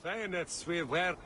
Bayonets we were.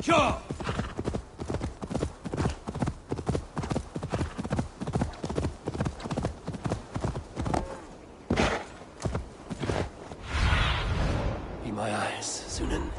Sure! Be my eyes, Sunan.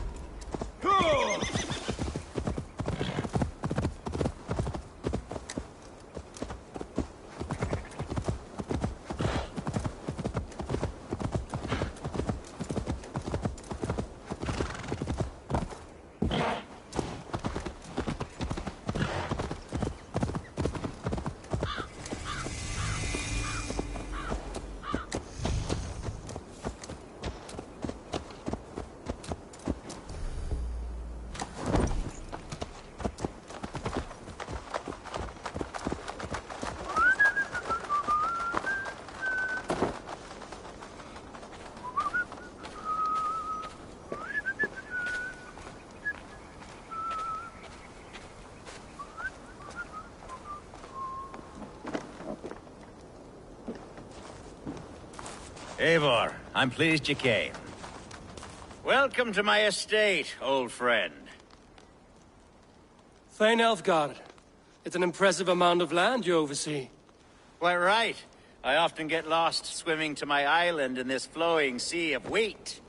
Eivor, I'm pleased you came. Welcome to my estate, old friend. Thegn Elfgard. It's an impressive amount of land you oversee. Quite right. I often get lost swimming to my island in this flowing sea of wheat.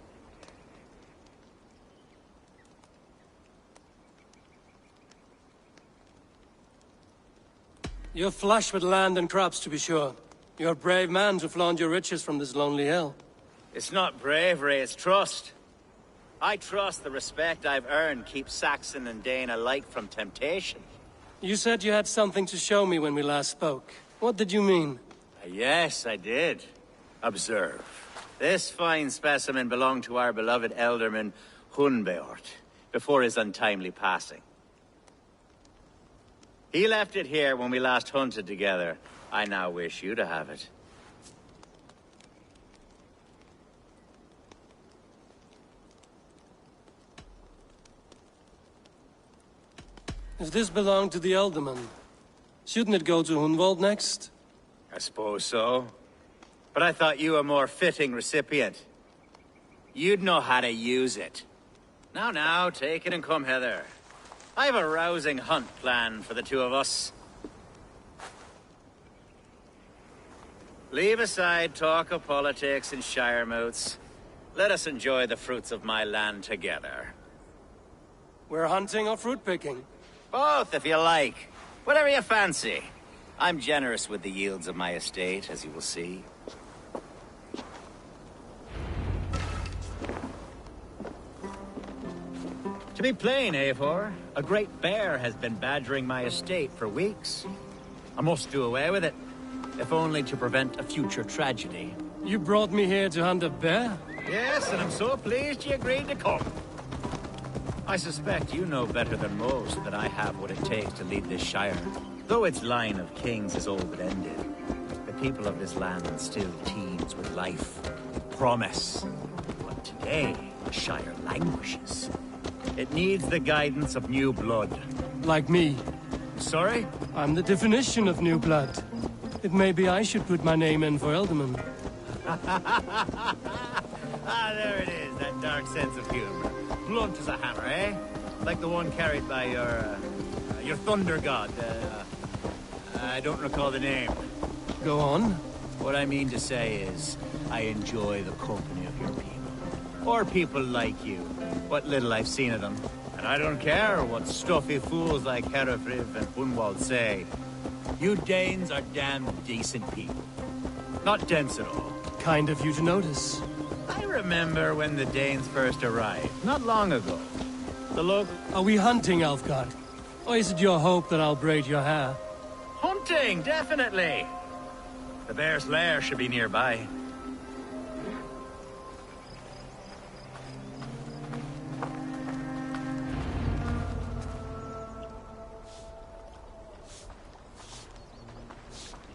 You're flush with land and crops, to be sure. You're a brave man to flaunt your riches from this lonely hill. It's not bravery, it's trust. I trust the respect I've earned keeps Saxon and Dane alike from temptation. You said you had something to show me when we last spoke. What did you mean? Yes, I did. Observe. This fine specimen belonged to our beloved elderman, Hunbeort, before his untimely passing. He left it here when we last hunted together. I now wish you to have it. If this belonged to the Elderman, shouldn't it go to Hunwald next? I suppose so. But I thought you a more fitting recipient. You'd know how to use it. Now, take it and come hither. I've a rousing hunt planned for the two of us. Leave aside talk of politics and shire moots. Let us enjoy the fruits of my land together. We're hunting or fruit picking? Both, if you like. Whatever you fancy. I'm generous with the yields of my estate, as you will see. To be plain, Eivor, a great bear has been badgering my estate for weeks. I must do away with it, if only to prevent a future tragedy. You brought me here to hunt a bear? Yes, and I'm so pleased you agreed to come. I suspect you know better than most that I have what it takes to lead this shire. Though its line of kings is all but ended, the people of this land still teems with life, promise. But today, the shire languishes. It needs the guidance of new blood. Like me. Sorry? I'm the definition of new blood. It may be I should put my name in for Elderman. There it is, that dark sense of humor. Blunt as a hammer, eh? Like the one carried by your thunder god. I don't recall the name. Go on. What I mean to say is, I enjoy the company of your people. Or people like you. What little I've seen of them. And I don't care what stuffy fools like Herefriv and Hunwald say. You Danes are damn decent people. Not dense at all. Kind of you to notice. I remember when the Danes first arrived, not long ago. The look... Are we hunting, Alfgard? Or is it your hope that I'll braid your hair? Hunting, definitely! The bear's lair should be nearby.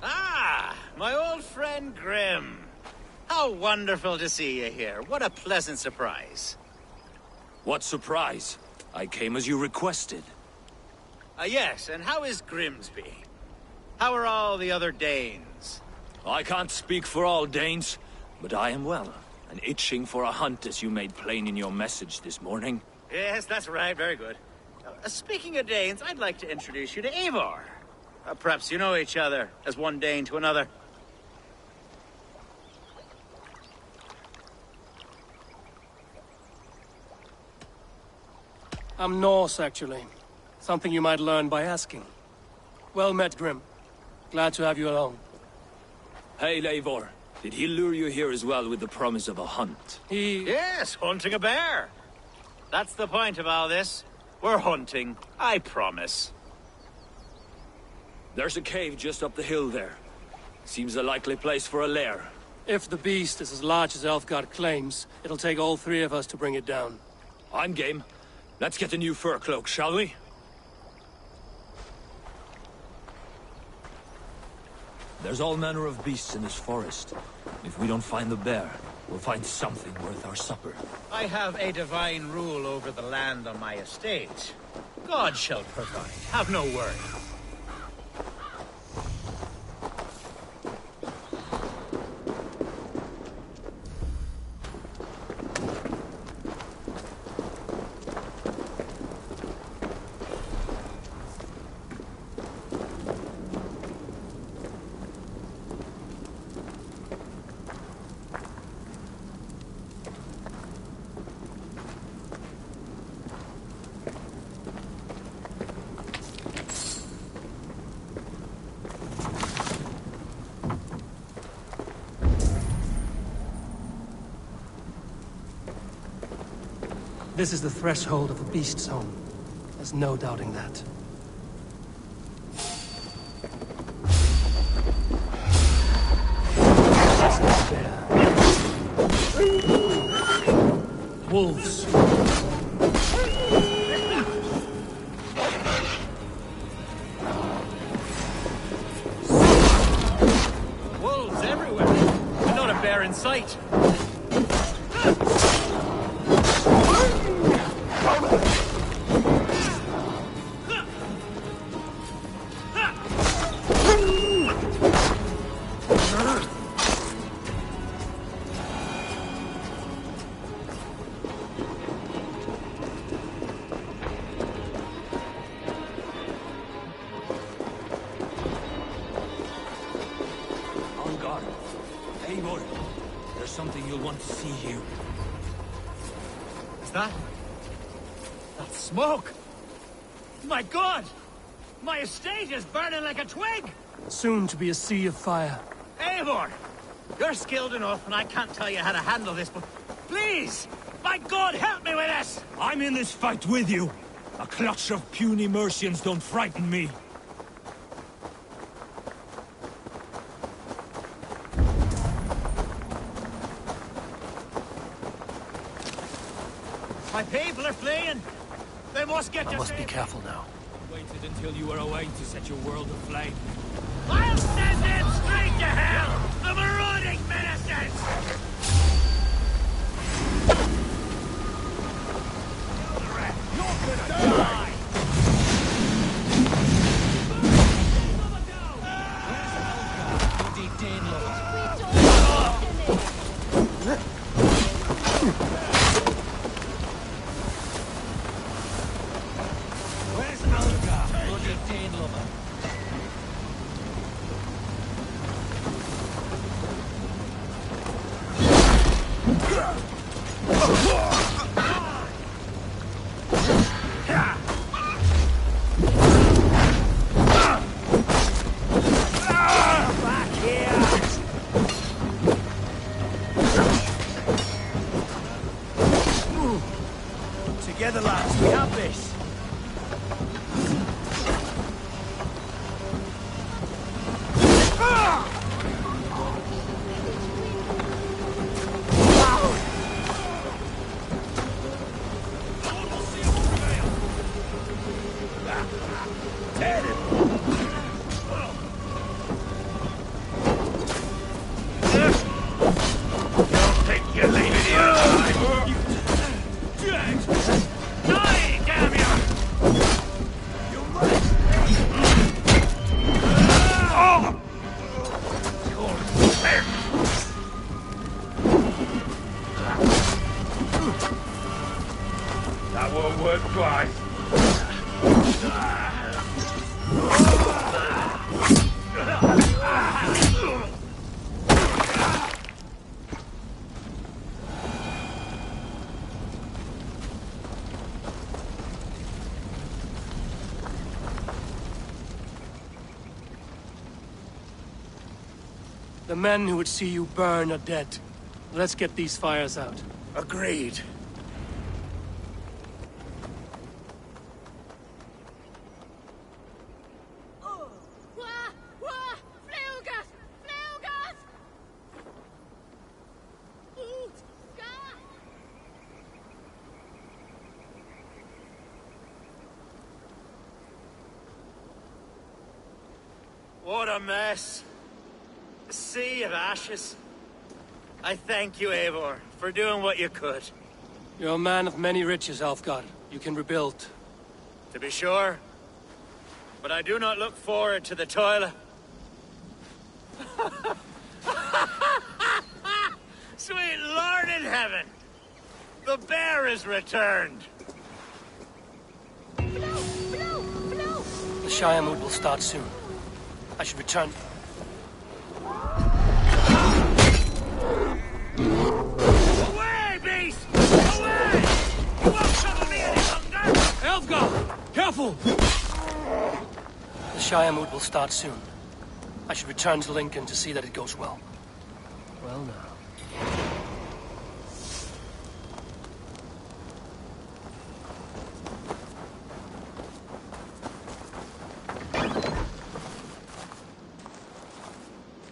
Ah! My old friend Grim. How wonderful to see you here. What a pleasant surprise. What surprise? I came as you requested. Yes, and how is Grimsby? How are all the other Danes? I can't speak for all Danes, but I am well, and itching for a hunt as you made plain in your message this morning. Yes, that's right. Very good. Speaking of Danes, I'd like to introduce you to Eivor. Perhaps you know each other, as one Dane to another. I'm Norse, actually. Something you might learn by asking. Well met, Grim. Glad to have you along. Hey, Eivor. Did he lure you here as well with the promise of a hunt? Yes, hunting a bear. That's the point of all this. We're hunting, I promise. There's a cave just up the hill there. Seems a likely place for a lair. If the beast is as large as Elfgard claims, it'll take all three of us to bring it down. I'm game. Let's get a new fur cloak, shall we? There's all manner of beasts in this forest. If we don't find the bear, we'll find something worth our supper. I have a divine rule over the land on my estate. God shall provide. Have no worry. This is the threshold of the beast's home. There's no doubting that. Wolves. Wolves everywhere, and not a bear in sight. Eivor, there's something you'll want to see here. Is that smoke? My God! My estate is burning like a twig! Soon to be a sea of fire. Eivor! You're skilled enough, and I can't tell you how to handle this, but please! My God, help me with this! I'm in this fight with you. A clutch of puny Mercians don't frighten me. My people are fleeing! They must get I to must be safety. careful now. Waited until you were away to set your world aflame. I'll send them straight to hell! The marauding menaces! Together, lads, we have this. That won't work twice. The men who would see you burn are dead. Let's get these fires out. Agreed. What a mess. A sea of ashes. I thank you, Eivor, for doing what you could. You're a man of many riches, Alfgar. You can rebuild. To be sure. But I do not look forward to the toil. Sweet Lord in heaven! The bear is returned! The Shire mood will start soon. I should return. Away, beast! Away! You won't trouble me any longer! Elfgar! Careful! The Shire mood will start soon. I should return to Lincoln to see that it goes well. Well now.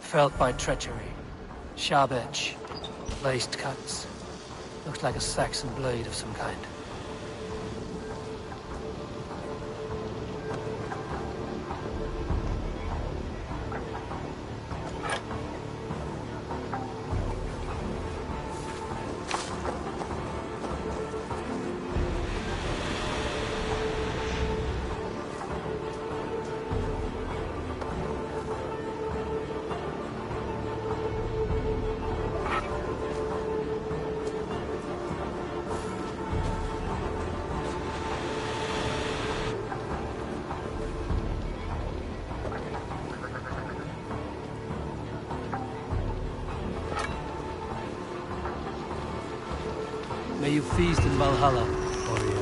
Felt by treachery. Sharp edge. Laced cuts. Looks like a Saxon blade of some kind. May you feast in Valhalla, warrior.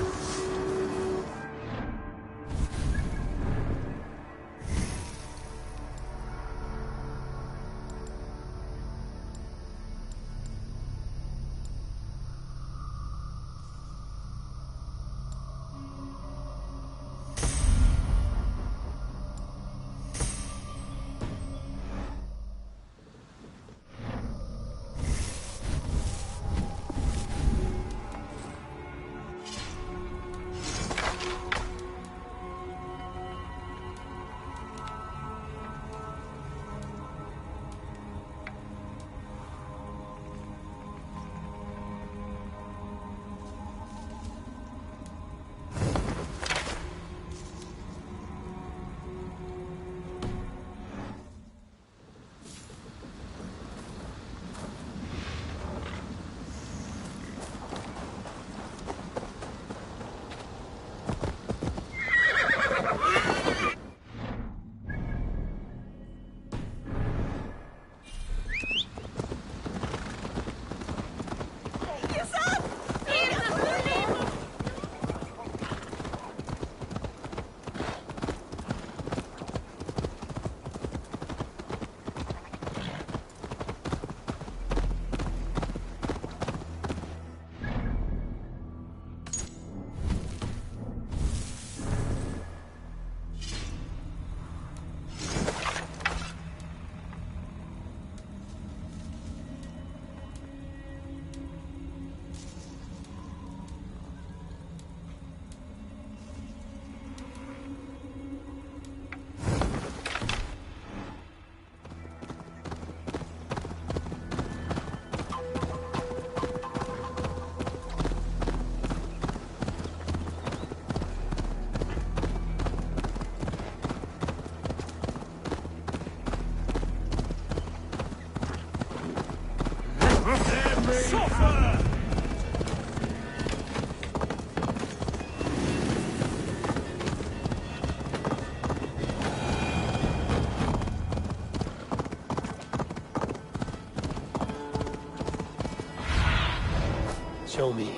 Show me.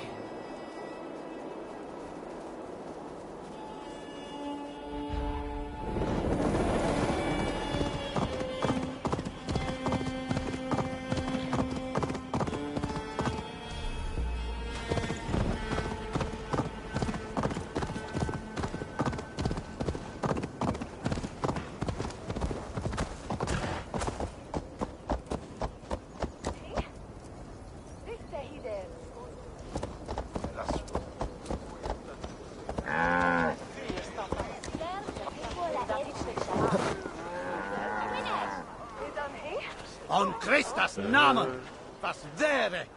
On Christus Namen! Was wäre?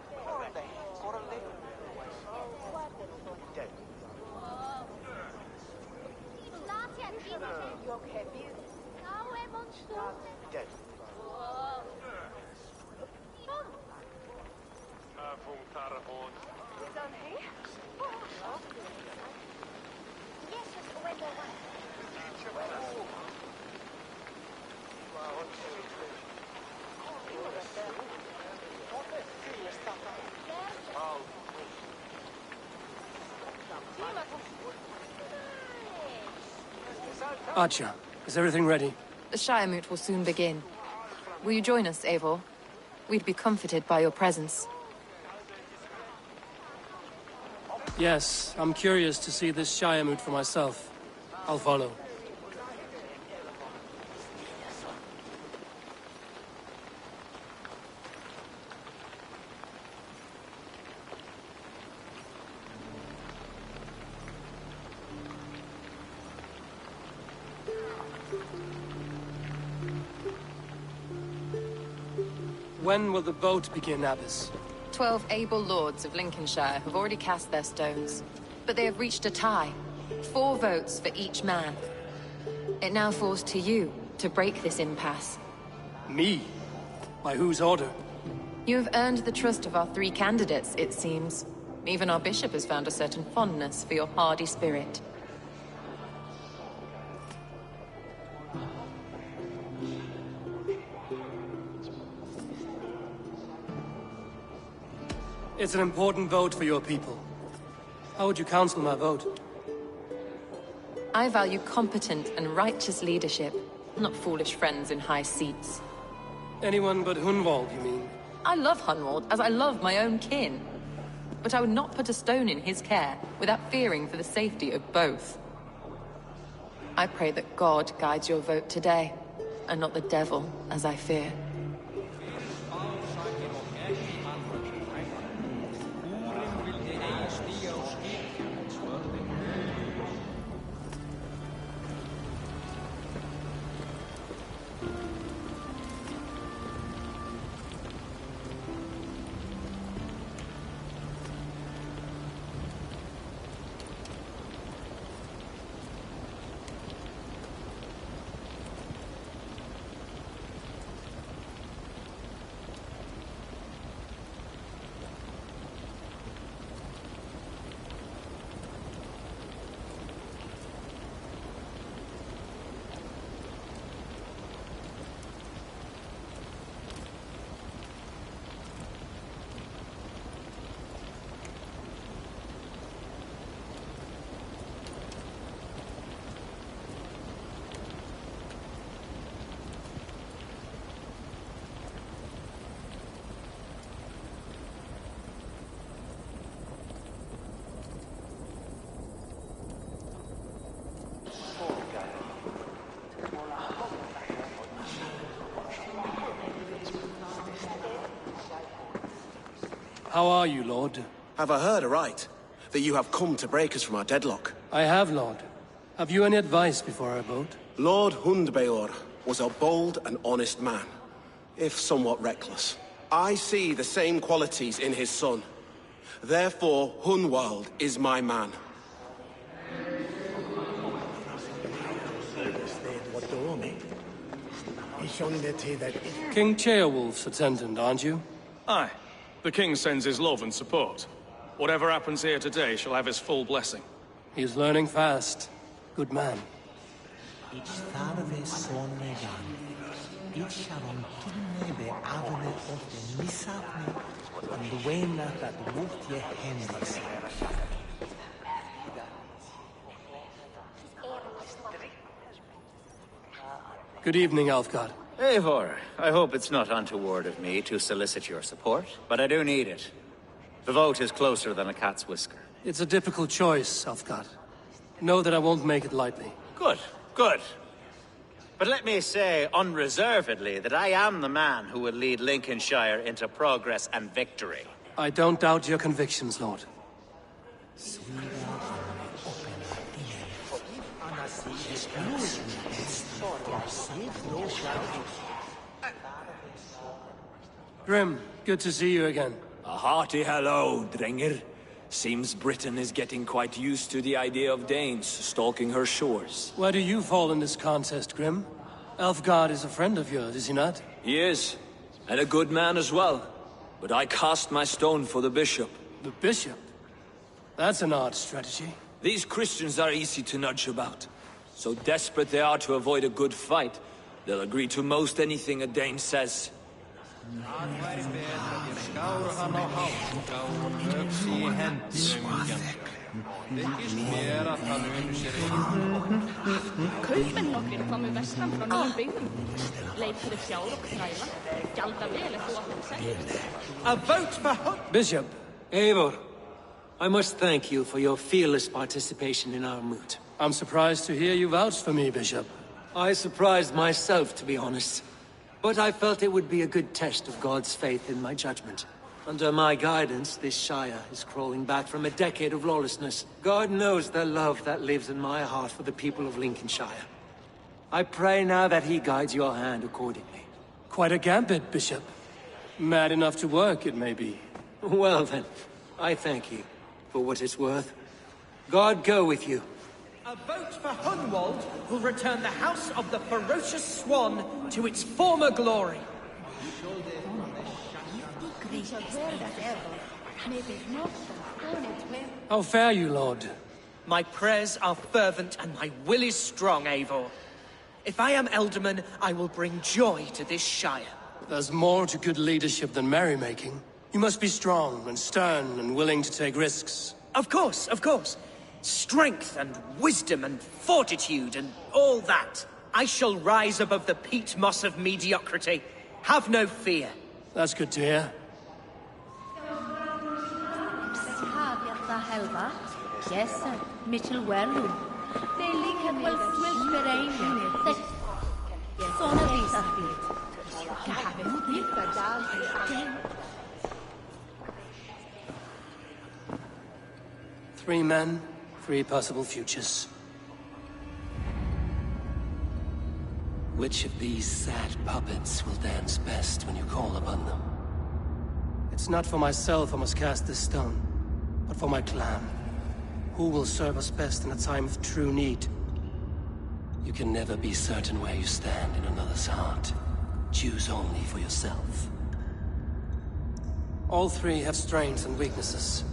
Archer, is everything ready? The Shiremoot will soon begin. Will you join us, Eivor? We'd be comforted by your presence. Yes, I'm curious to see this Shiremoot for myself. I'll follow. When will the boat begin, Abbess? 12 able lords of Lincolnshire have already cast their stones, but they have reached a tie. 4 votes for each man. It now falls to you to break this impasse. Me? By whose order? You have earned the trust of our 3 candidates, it seems. Even our bishop has found a certain fondness for your hardy spirit. It's an important vote for your people. How would you counsel my vote? I value competent and righteous leadership, not foolish friends in high seats. Anyone but Hunwald, you mean? I love Hunwald, as I love my own kin. But I would not put a stone in his care without fearing for the safety of both. I pray that God guides your vote today, and not the devil, as I fear. How are you, Lord? Have I heard aright? That you have come to break us from our deadlock? I have, Lord. Have you any advice before I vote? Lord Hundbeor was a bold and honest man, if somewhat reckless. I see the same qualities in his son. Therefore, Hunwald is my man. King Ceolwulf's attendant, aren't you? Aye. The king sends his love and support. Whatever happens here today shall have his full blessing. He's learning fast. Good man. Good evening, Alfgard. Eivor, I hope it's not untoward of me to solicit your support, but I do need it. The vote is closer than a cat's whisker. It's a difficult choice, Alfgard. Know that I won't make it lightly. Good, good. But let me say unreservedly that I am the man who will lead Lincolnshire into progress and victory. I don't doubt your convictions, Lord. Grim, good to see you again. A hearty hello, Drenger. Seems Britain is getting quite used to the idea of Danes stalking her shores. Where do you fall in this contest, Grim? Alfgard is a friend of yours, is he not? He is, and a good man as well. But I cast my stone for the bishop. The bishop? That's an odd strategy. These Christians are easy to nudge about. So desperate they are to avoid a good fight, they'll agree to most anything a Dane says. Kaupmenn nokkrir komu vestan frá nýjum byggðum. Leituðu fjár og þræla. Gjalda vel eftir what they said. A vote for Bishop. Eivor, I must thank you for your fearless participation in our moot. I'm surprised to hear you vouch for me, Bishop. I surprised myself, to be honest. But I felt it would be a good test of God's faith in my judgment. Under my guidance, this Shire is crawling back from a decade of lawlessness. God knows the love that lives in my heart for the people of Lincolnshire. I pray now that he guides your hand accordingly. Quite a gambit, Bishop. Mad enough to work, it may be. Well then, I thank you for what it's worth. God go with you. A vote for Hunwald will return the House of the Ferocious Swan to its former glory. How fare you, Lord? My prayers are fervent and my will is strong, Eivor. If I am Elderman, I will bring joy to this Shire. There's more to good leadership than merrymaking. You must be strong and stern and willing to take risks. Of course, of course. Strength and wisdom and fortitude and all that. I shall rise above the peat moss of mediocrity. Have no fear. That's good to hear. Three men, three possible futures. Which of these sad puppets will dance best when you call upon them? It's not for myself I must cast this stone, but for my clan. Who will serve us best in a time of true need? You can never be certain where you stand in another's heart. Choose only for yourself. All three have strengths and weaknesses.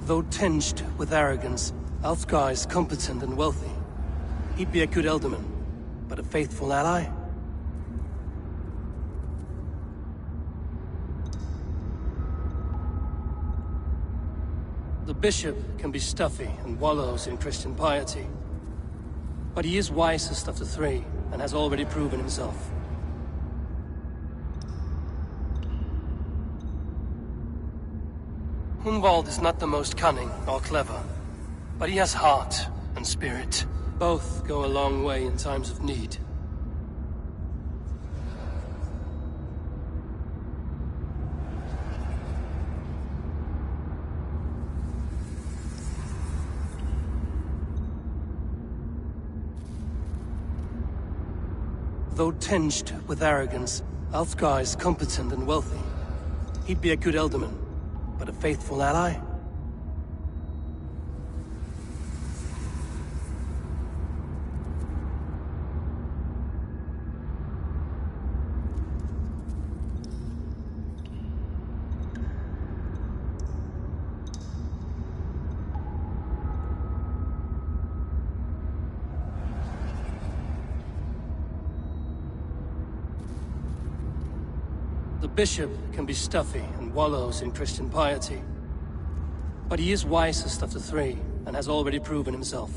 Though tinged with arrogance, Alfgar is competent and wealthy. He'd be a good ealdorman, but a faithful ally? The bishop can be stuffy and wallows in Christian piety. But he is wisest of the three, and has already proven himself. Hunwald is not the most cunning or clever, but he has heart and spirit. Both go a long way in times of need. Though tinged with arrogance, Alfgar is competent and wealthy. He'd be a good ealdorman, but a faithful ally? The bishop can be stuffy and wallows in Christian piety. But he is wisest of the three, and has already proven himself.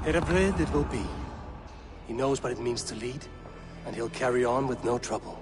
Herabred it will be. He knows what it means to lead, and he'll carry on with no trouble.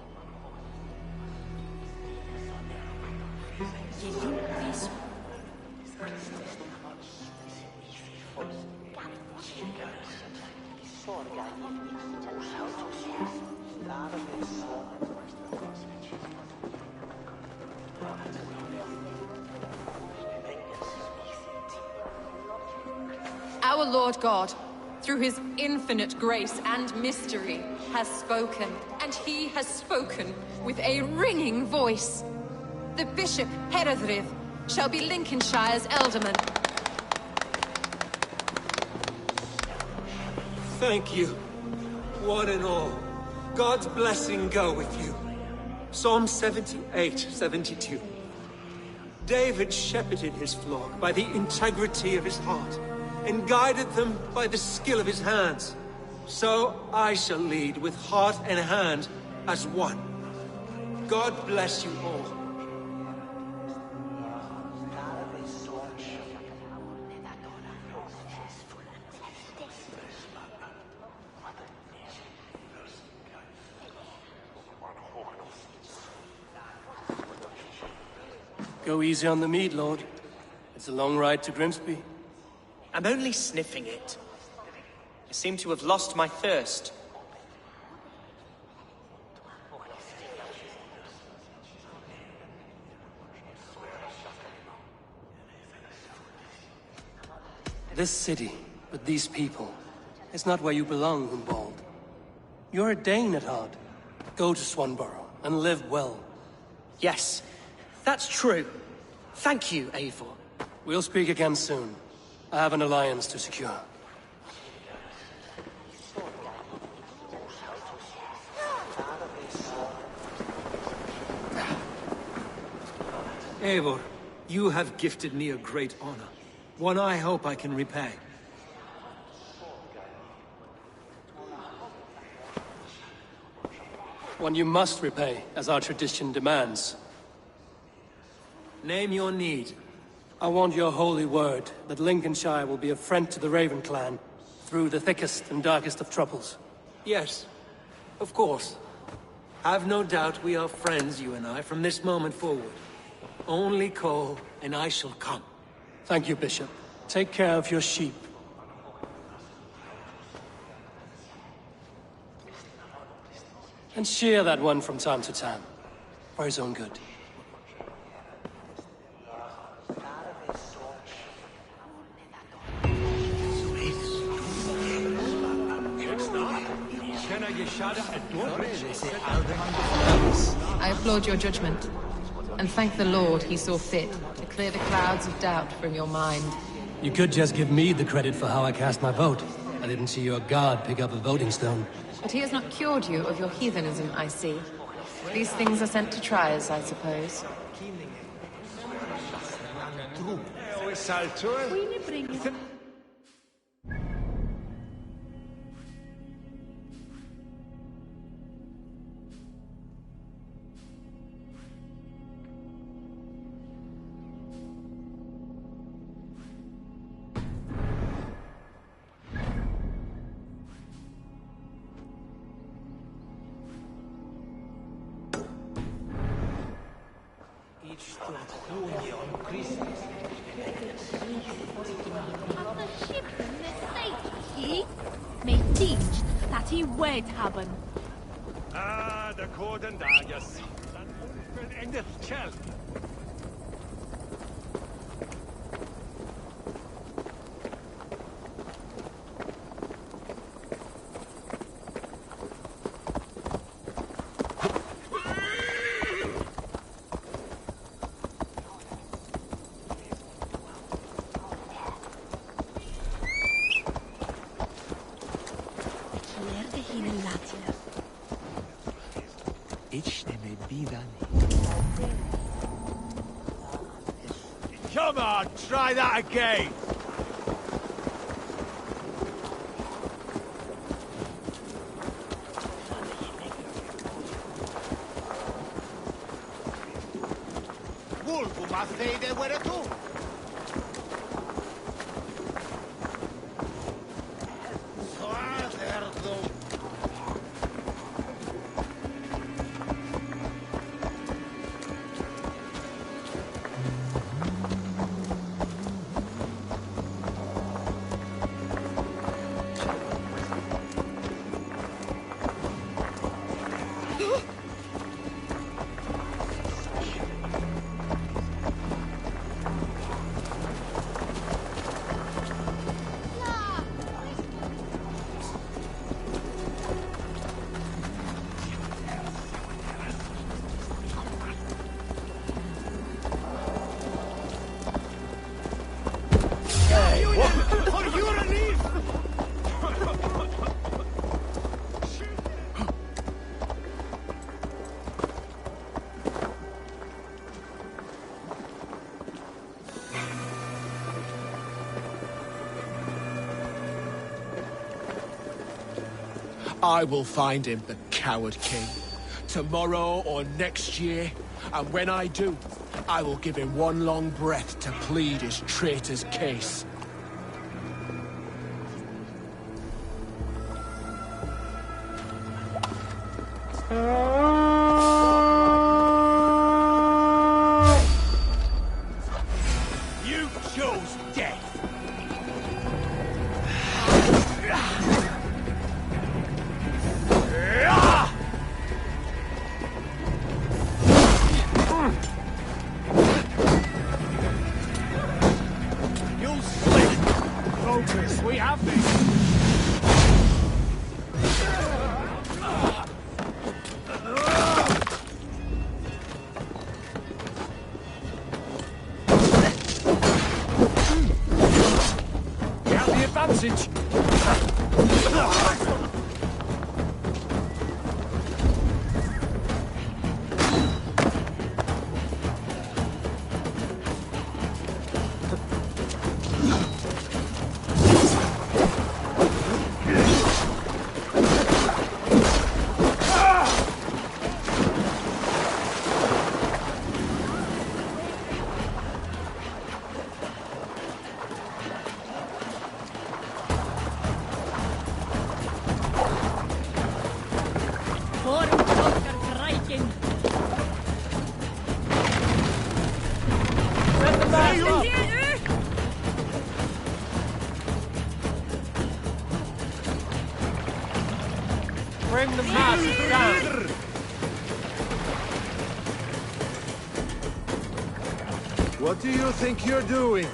Our Lord God, through his infinite grace and mystery, has spoken, and he has spoken with a ringing voice. The Bishop Heredrith shall be Lincolnshire's ealdorman. Thank you, one and all. God's blessing go with you. Psalm 78, 72. David shepherded his flock by the integrity of his heart, and guided them by the skill of his hands. So I shall lead with heart and hand as one. God bless you all. Go easy on the meat, Lord. It's a long ride to Grimsby. I'm only sniffing it. I seem to have lost my thirst. This city, with these people, is not where you belong, Hunwald. You're a Dane at heart. Go to Swanborough and live well. Yes, that's true. Thank you, Eivor. We'll speak again soon. I have an alliance to secure. Eivor, you have gifted me a great honor. One I hope I can repay. One you must repay, as our tradition demands. Name your need. I want your holy word that Lincolnshire will be a friend to the Raven clan through the thickest and darkest of troubles. Yes, of course. Have no doubt we are friends, you and I, from this moment forward. Only call, and I shall come. Thank you, Bishop. Take care of your sheep. And shear that one from time to time, for his own good. I applaud your judgment, and thank the Lord he saw fit to clear the clouds of doubt from your mind. You could just give me the credit for how I cast my vote. I didn't see your guard pick up a voting stone. But he has not cured you of your heathenism, I see. These things are sent to try us, I suppose. May teach that he wed haben. De koden dages. En de kjell. Come on, try that again! Vulgo ma fede where tu? I will find him, the coward king. Tomorrow or next year. And when I do, I will give him one long breath to plead his traitor's case. You chose death. We have this! Bring the mask down! What do you think you're doing?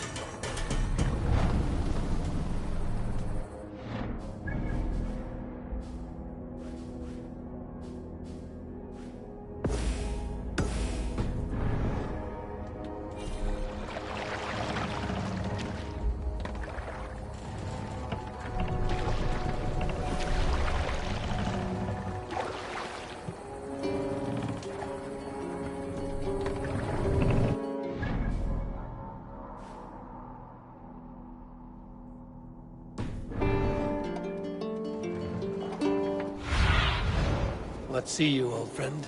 Let's see you, old friend.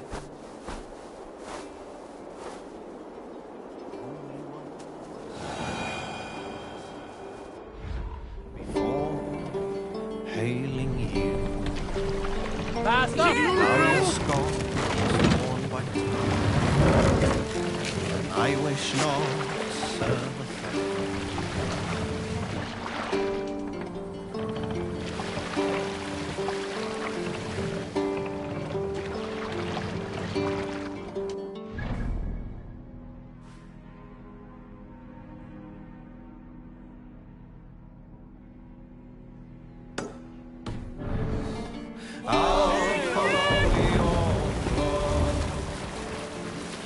Before hailing you, Fast up! our skull is worn white. I wish not serve a friend. I'll follow your blood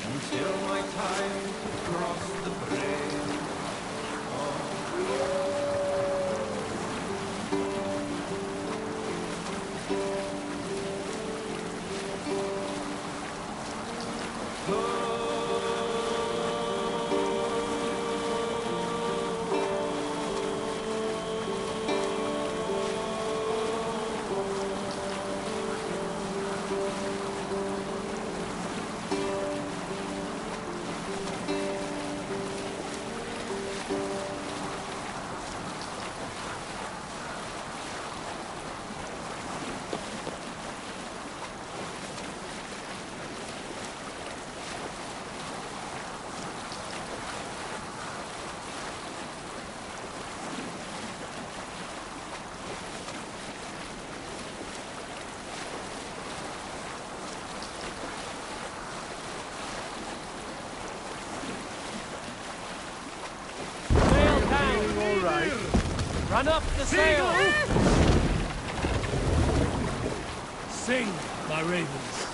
until my time to cross the bridge. Run up the sail! Sing, my ravens.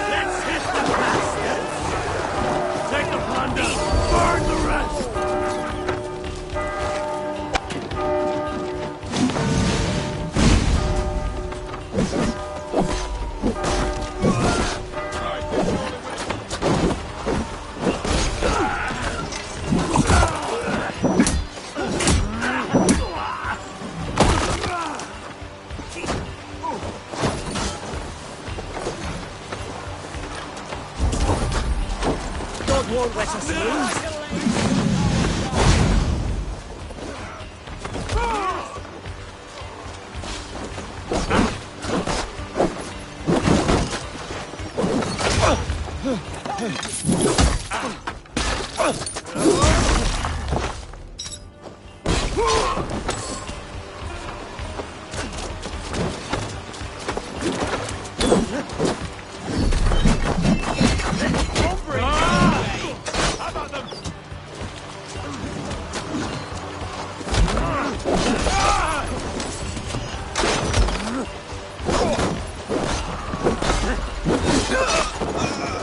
Let's hit the bastards! Take the plunder! Burn the rest! God won't let us lose.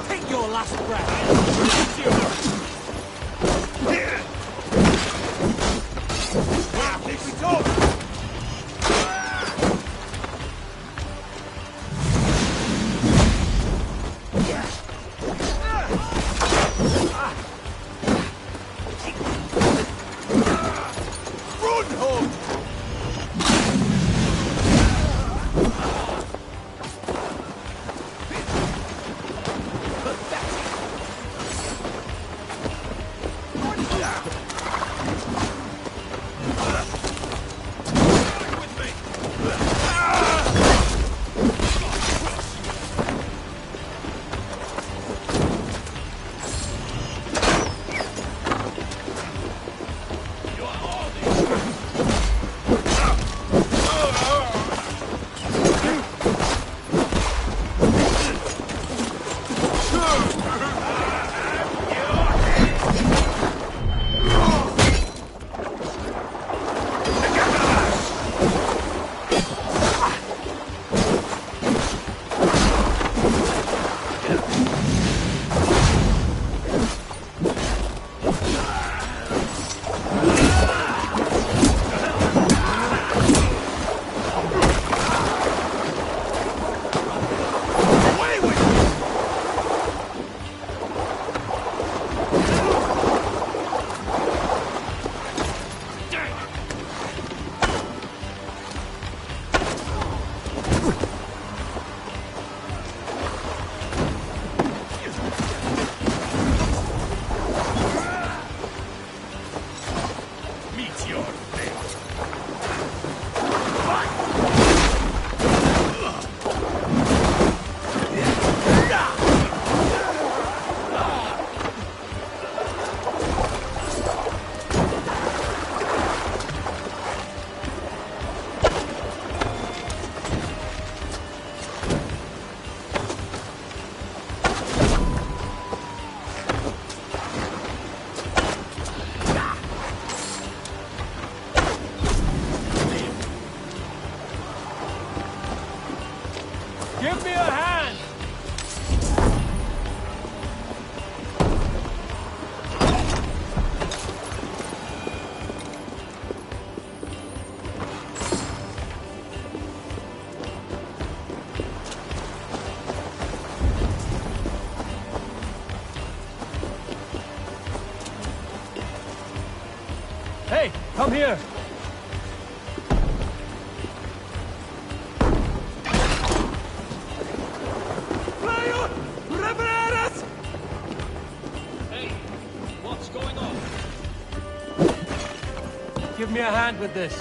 Take your last breath. Come here! Hey, what's going on? Give me a hand with this.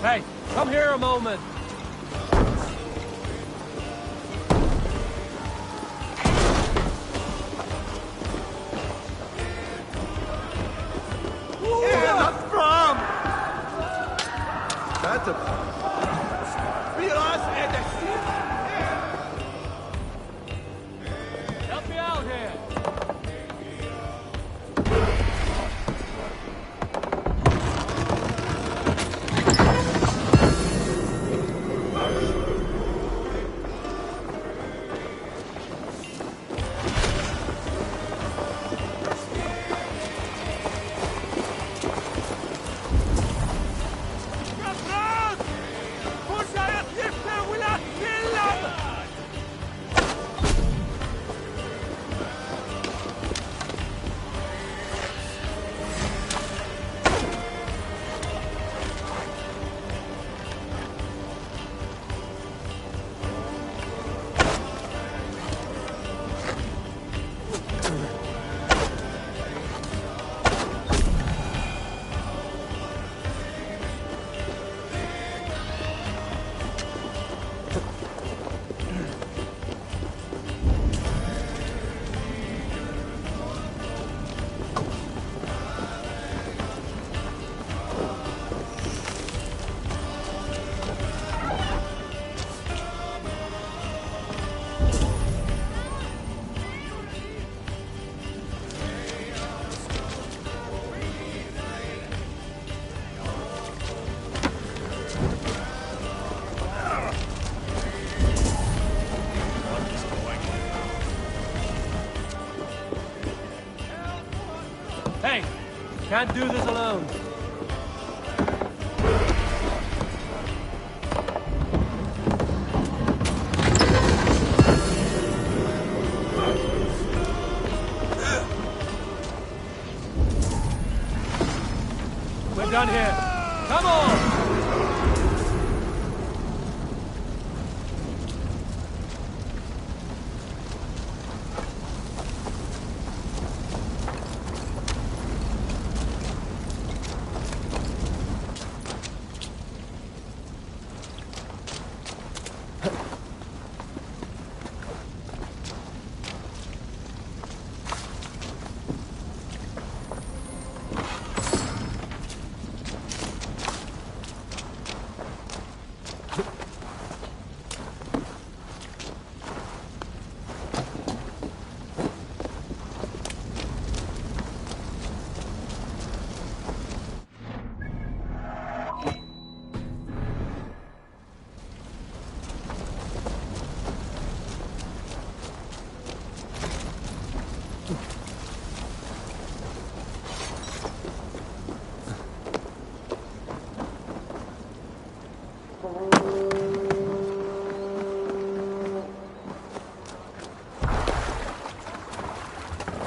Hey, come here a moment. Help me out here. Hey, can't do this alone. We're done here. Come on!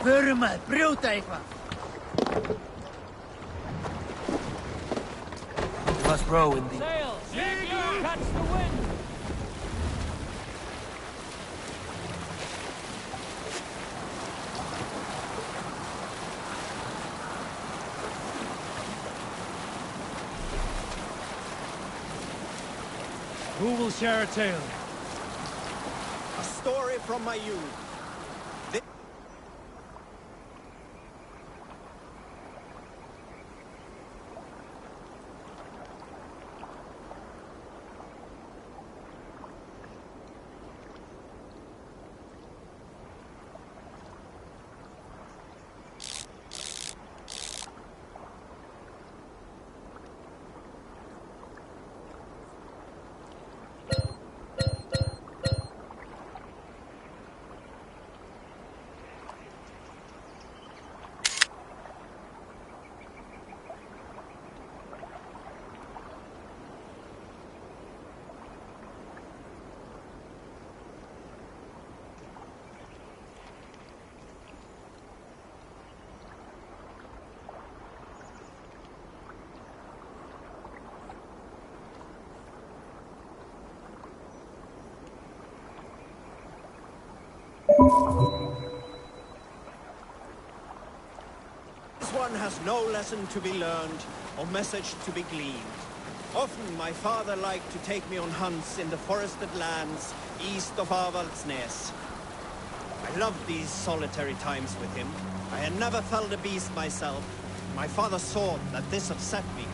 Vurma, brjóta eitthvað. We must row in the... Sail! Catch the wind! Who will share a tale? A story from my youth. This one has no lesson to be learned, or message to be gleaned. Often my father liked to take me on hunts in the forested lands east of Avaldsnes. I loved these solitary times with him. I had never felled a beast myself. My father saw that this upset me.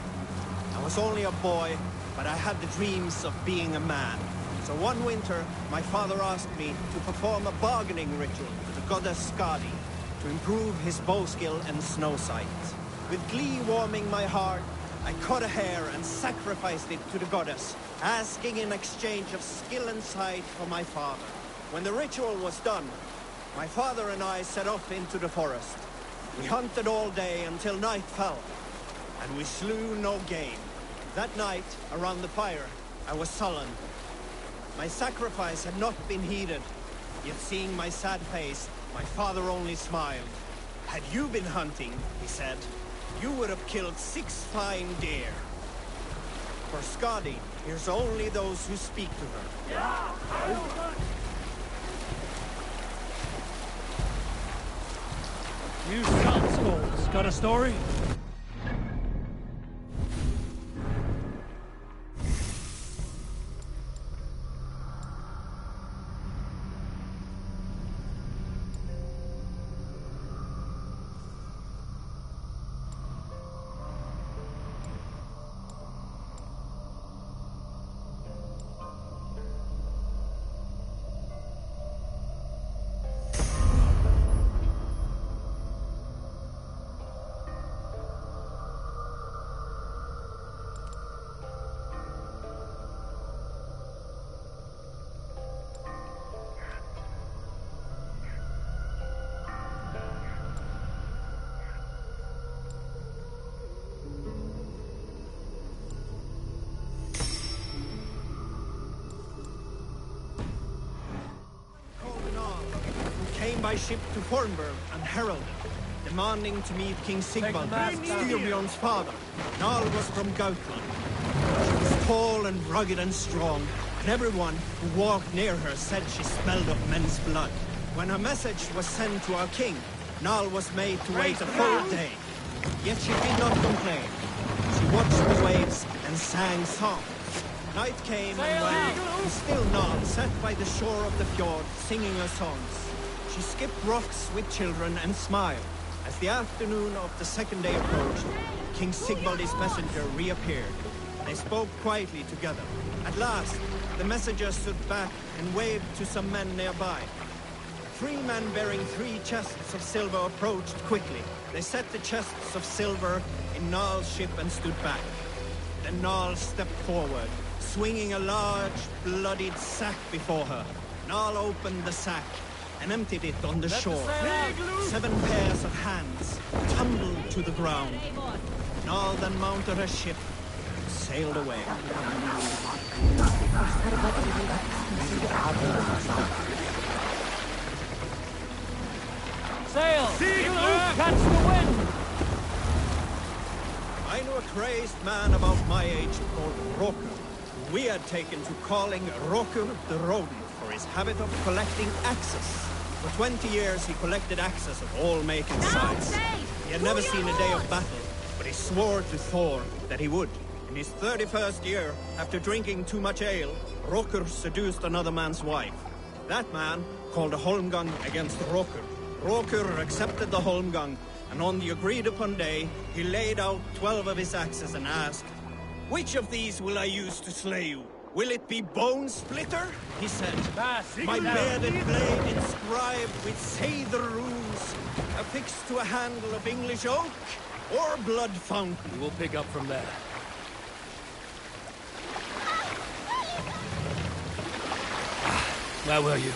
I was only a boy, but I had the dreams of being a man. So one winter, my father asked me to perform a bargaining ritual with the goddess Skadi to improve his bow skill and snow sight. With glee warming my heart, I cut a hare and sacrificed it to the goddess, asking in exchange of skill and sight for my father. When the ritual was done, my father and I set off into the forest. We hunted all day until night fell, and we slew no game. That night, around the fire, I was sullen. My sacrifice had not been heeded, yet seeing my sad face, my father only smiled. Had you been hunting, he said, you would have killed 6 fine deer. For Skadi hears only those who speak to her. You salt skulls, got a story? By ship to Fornburg and heralded, demanding to meet King Sigvald, Styrbjorn's father. Nal was from Gautland. She was tall and rugged and strong, and everyone who walked near her said she smelled of men's blood. When her message was sent to our king, Nal was made to wait a full day. Yet she did not complain. She watched the waves and sang songs. Night came and went, and still Nal sat by the shore of the fjord singing her songs. She skipped rocks with children and smiled. As the afternoon of the second day approached, King Sigvald's messenger reappeared. They spoke quietly together. At last, the messenger stood back and waved to some men nearby. 3 men bearing 3 chests of silver approached quickly. They set the chests of silver in Nal's ship and stood back. Then Nal stepped forward, swinging a large, bloodied sack before her. Nal opened the sack and emptied it on the shore. 7 pairs of hands tumbled to the ground. Nal then mounted her ship and sailed away. Sail! Catch the wind! I knew a crazed man about my age called Roku, who we had taken to calling Roku the Rodent for his habit of collecting axes. For 20 years he collected axes of all make and size. He had never seen a day of battle, but he swore to Thor that he would. In his 31st year, after drinking too much ale, Rokur seduced another man's wife. That man called a holmgang against Rokur. Rokur accepted the holmgang, and on the agreed-upon day, he laid out 12 of his axes and asked, "Which of these will I use to slay you? Will it be Bone Splitter?" He said. "My bearded blade inscribed with Seidr runes, affixed to a handle of English oak, or Blood Fountain." We'll pick up from there. Where were you?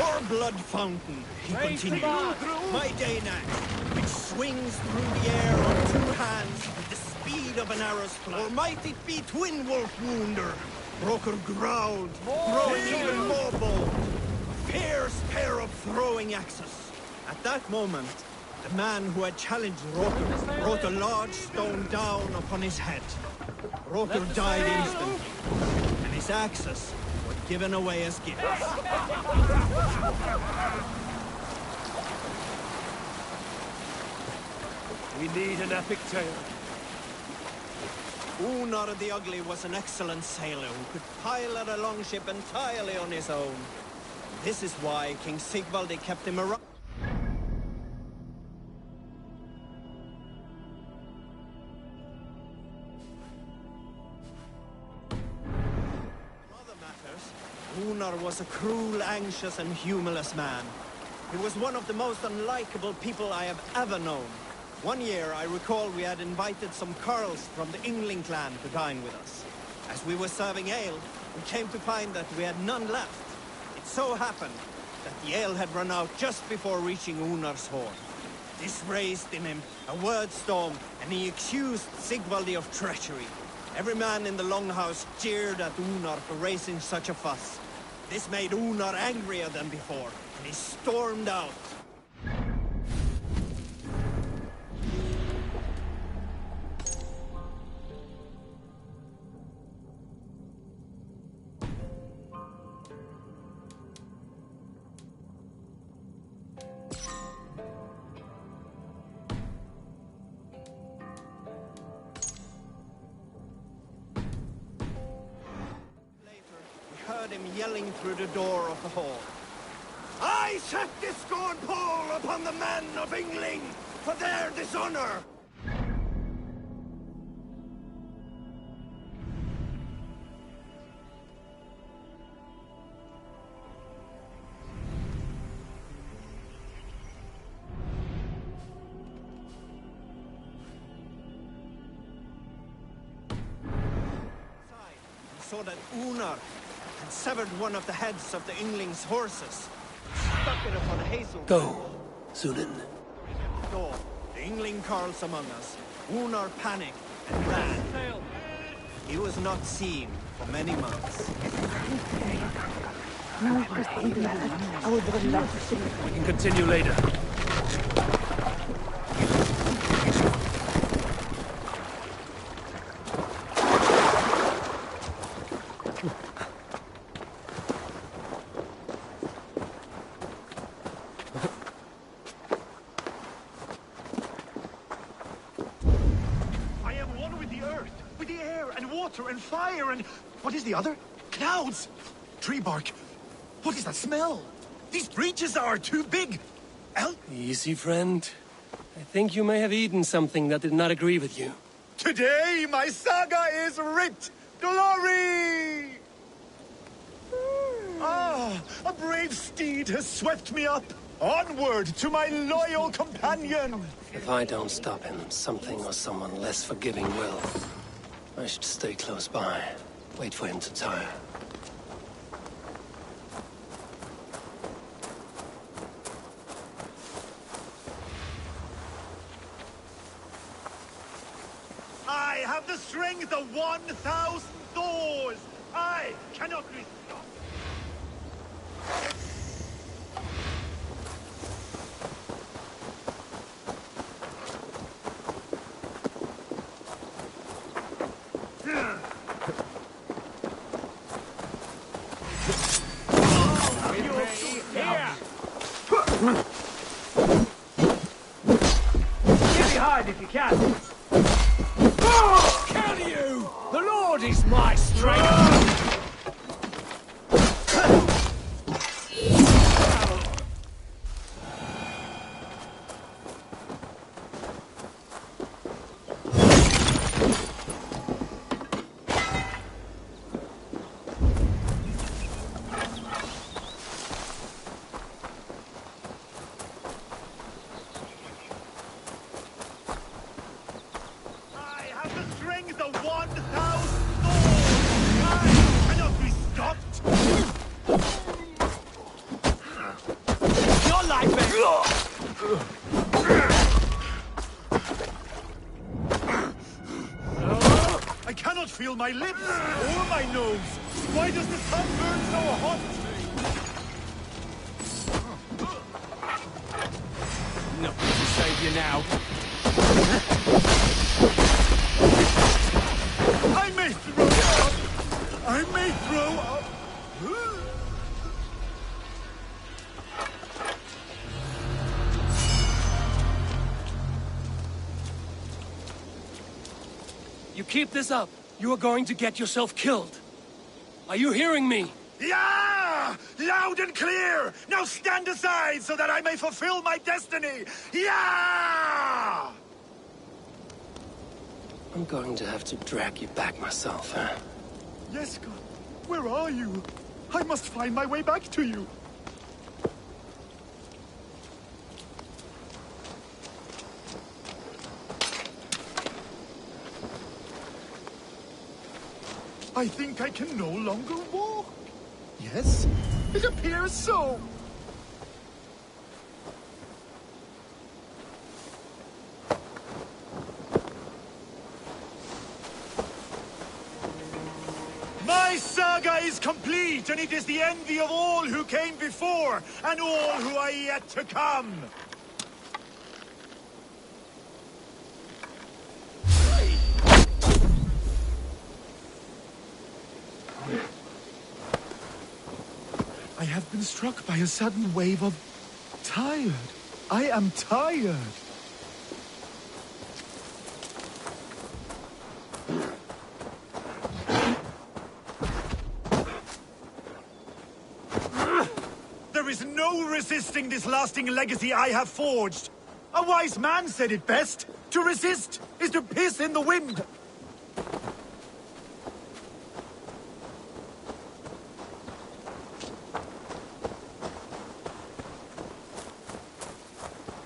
Or Blood Fountain, he continued. My Dane axe, which swings through the air on 2 hands with the speed of an arrow's flight. Or might it be Twin Wolf Wounder? Rokur growled, growing even more bold. A fierce pair of throwing axes. At that moment, the man who had challenged Rokur brought a large stone down upon his head. Rokur died instantly, and his axes were given away as gifts. We need an epic tale. Unar the Ugly was an excellent sailor who could pilot a longship entirely on his own. This is why King Sigvaldi kept him around. In other matters, Unar was a cruel, anxious, and humorless man. He was one of the most unlikable people I have ever known. One year, I recall we had invited some Carls from the Yngling clan to dine with us. As we were serving ale, we came to find that we had none left. It so happened that the ale had run out just before reaching Unar's horn. This raised in him a word storm, and he accused Sigvaldi of treachery. Every man in the longhouse jeered at Unar for raising such a fuss. This made Unar angrier than before, and he stormed out. Heard him yelling through the door of the hall. "I set this scorn pall upon the men of Yngling for their dishonor!" Saw that Unar had severed one of the heads of the Yngling's horses, stuck it upon a hazel. Go, Sunan. The Yngling Carls among us. Unar panicked and ran. He was not seen for many months. We can continue later. And fire and... what is the other? Clouds! Tree bark. What is that smell? These breaches are too big. Easy, friend. I think you may have eaten something that did not agree with you. Today, my saga is writ! Glory! Ah, a brave steed has swept me up. Onward to my loyal companion! If I don't stop him, something or someone less forgiving will. I should stay close by. Wait for him to tire. I have the strength of 1,000 Thors! I cannot be stopped! Get behind if you can. Kill you! my lips or my nose? Why does the sun burn so hot? Nothing to save you now. I may throw up. I may throw up. You keep this up, you are going to get yourself killed. Are you hearing me? Yeah! Loud and clear! Now stand aside so that I may fulfill my destiny! Yeah! I'm going to have to drag you back myself, huh? Yes, God. Where are you? I must find my way back to you. I think I can no longer walk. Yes, it appears so. My saga is complete, and it is the envy of all who came before, and all who are yet to come. I have been struck by a sudden wave of tired. I am tired. There is no resisting this lasting legacy I have forged. A wise man said it best. To resist is to piss in the wind.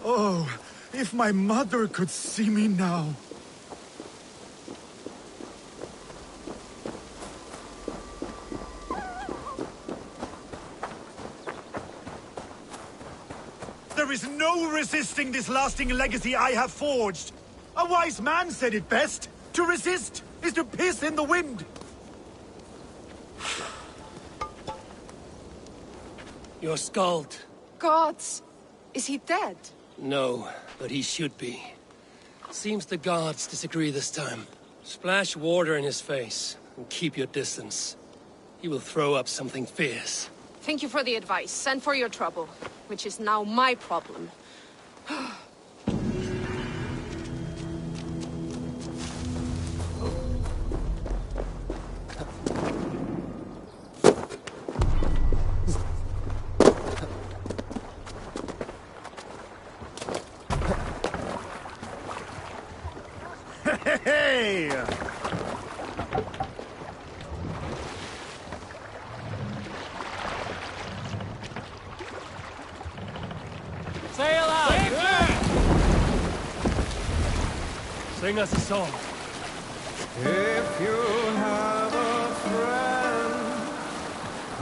Oh, if my mother could see me now. There is no resisting this lasting legacy I have forged. A wise man said it best. To resist is to piss in the wind. You're scald. Gods! Is he dead? No, but he should be. Seems the gods disagree this time. Splash water in his face, and keep your distance. He will throw up something fierce. Thank you for the advice, and for your trouble, which is now my problem. Hey! Sail out! Sing us a song. If you have a friend,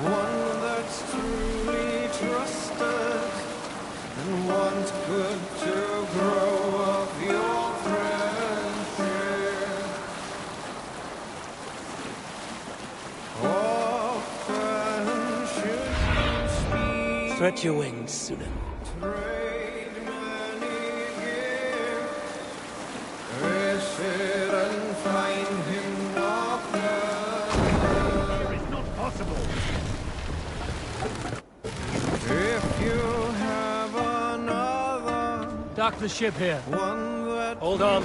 one that's truly trusted, and want good to grow of your friendship, often should you speak. Stretch your wings, Sunan. And find him It's not possible. if you have another Dock the ship here. one that Hold on.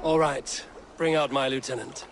All right. Bring out my lieutenant.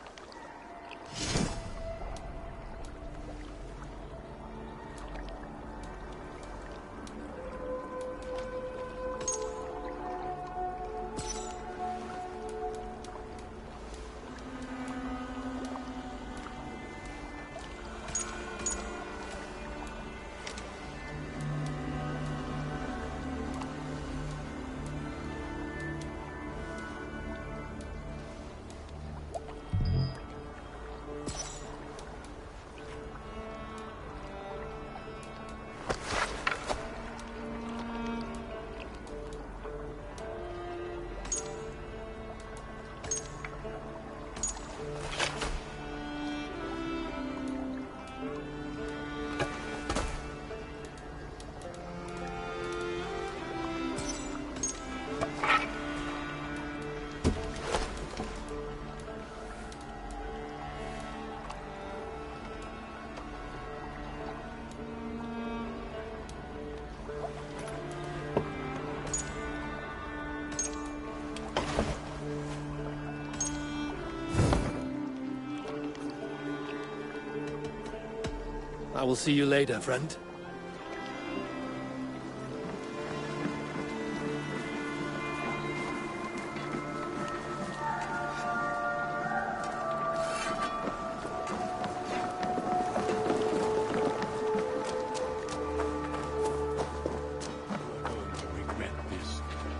I will see you later, friend.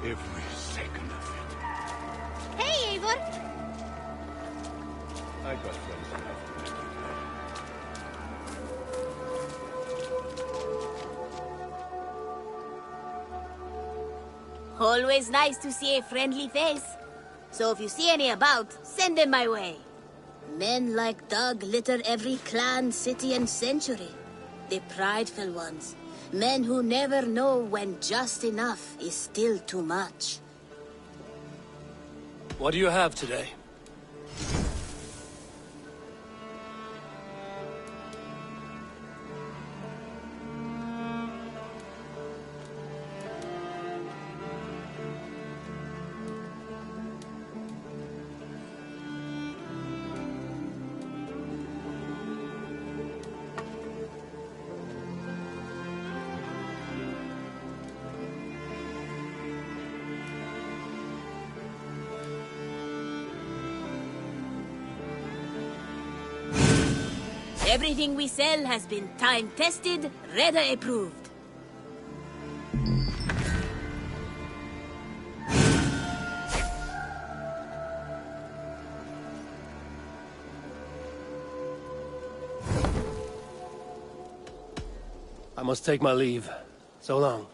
Every second of it. Hey, Eivor! I got friends enough to make you Always nice to see a friendly face. So if you see any about, send them my way. Men like Doug litter every clan, city, and century. The prideful ones. Men who never know when just enough is still too much. What do you have today? Everything we sell has been time-tested, Reda approved. I must take my leave. So long.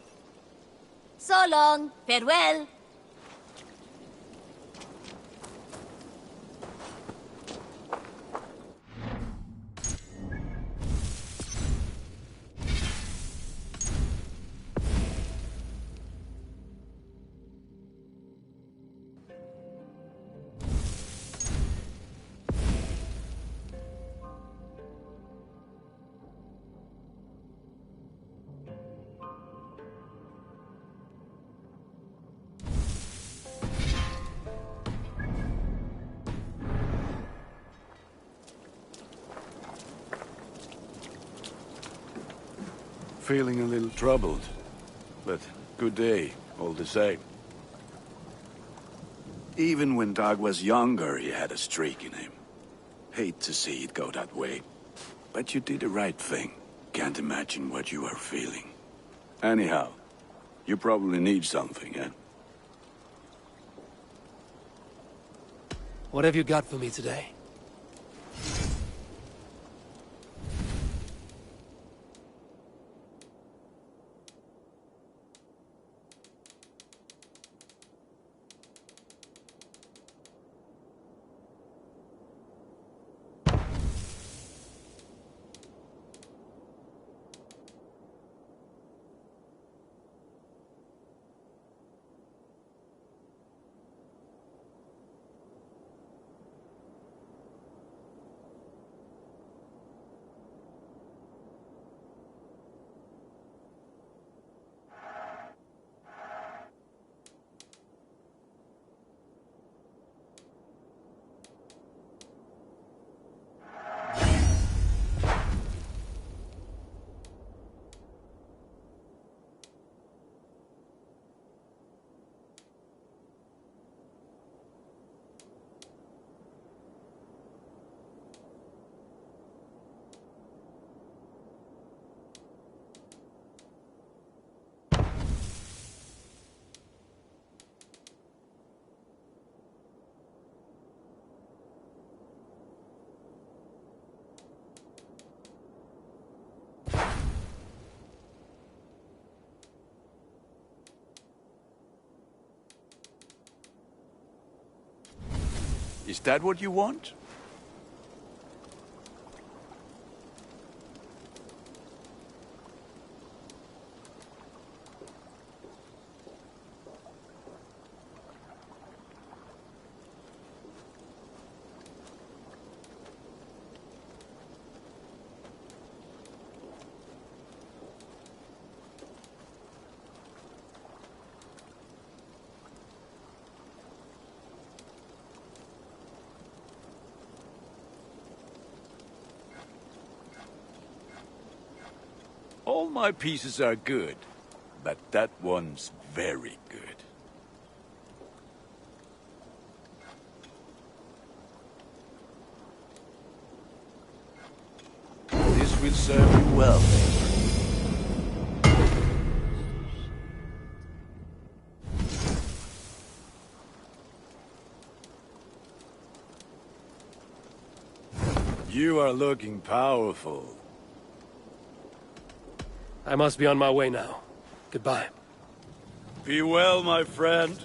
So long. Farewell. feeling a little troubled. But good day, all the same. Even when Dag was younger, he had a streak in him. Hate to see it go that way. But you did the right thing. Can't imagine what you are feeling. Anyhow, you probably need something, eh? What have you got for me today? Is that what you want? All my pieces are good, but that one's very good. This will serve you well. You are looking powerful. I must be on my way now. Goodbye. Be well, my friend.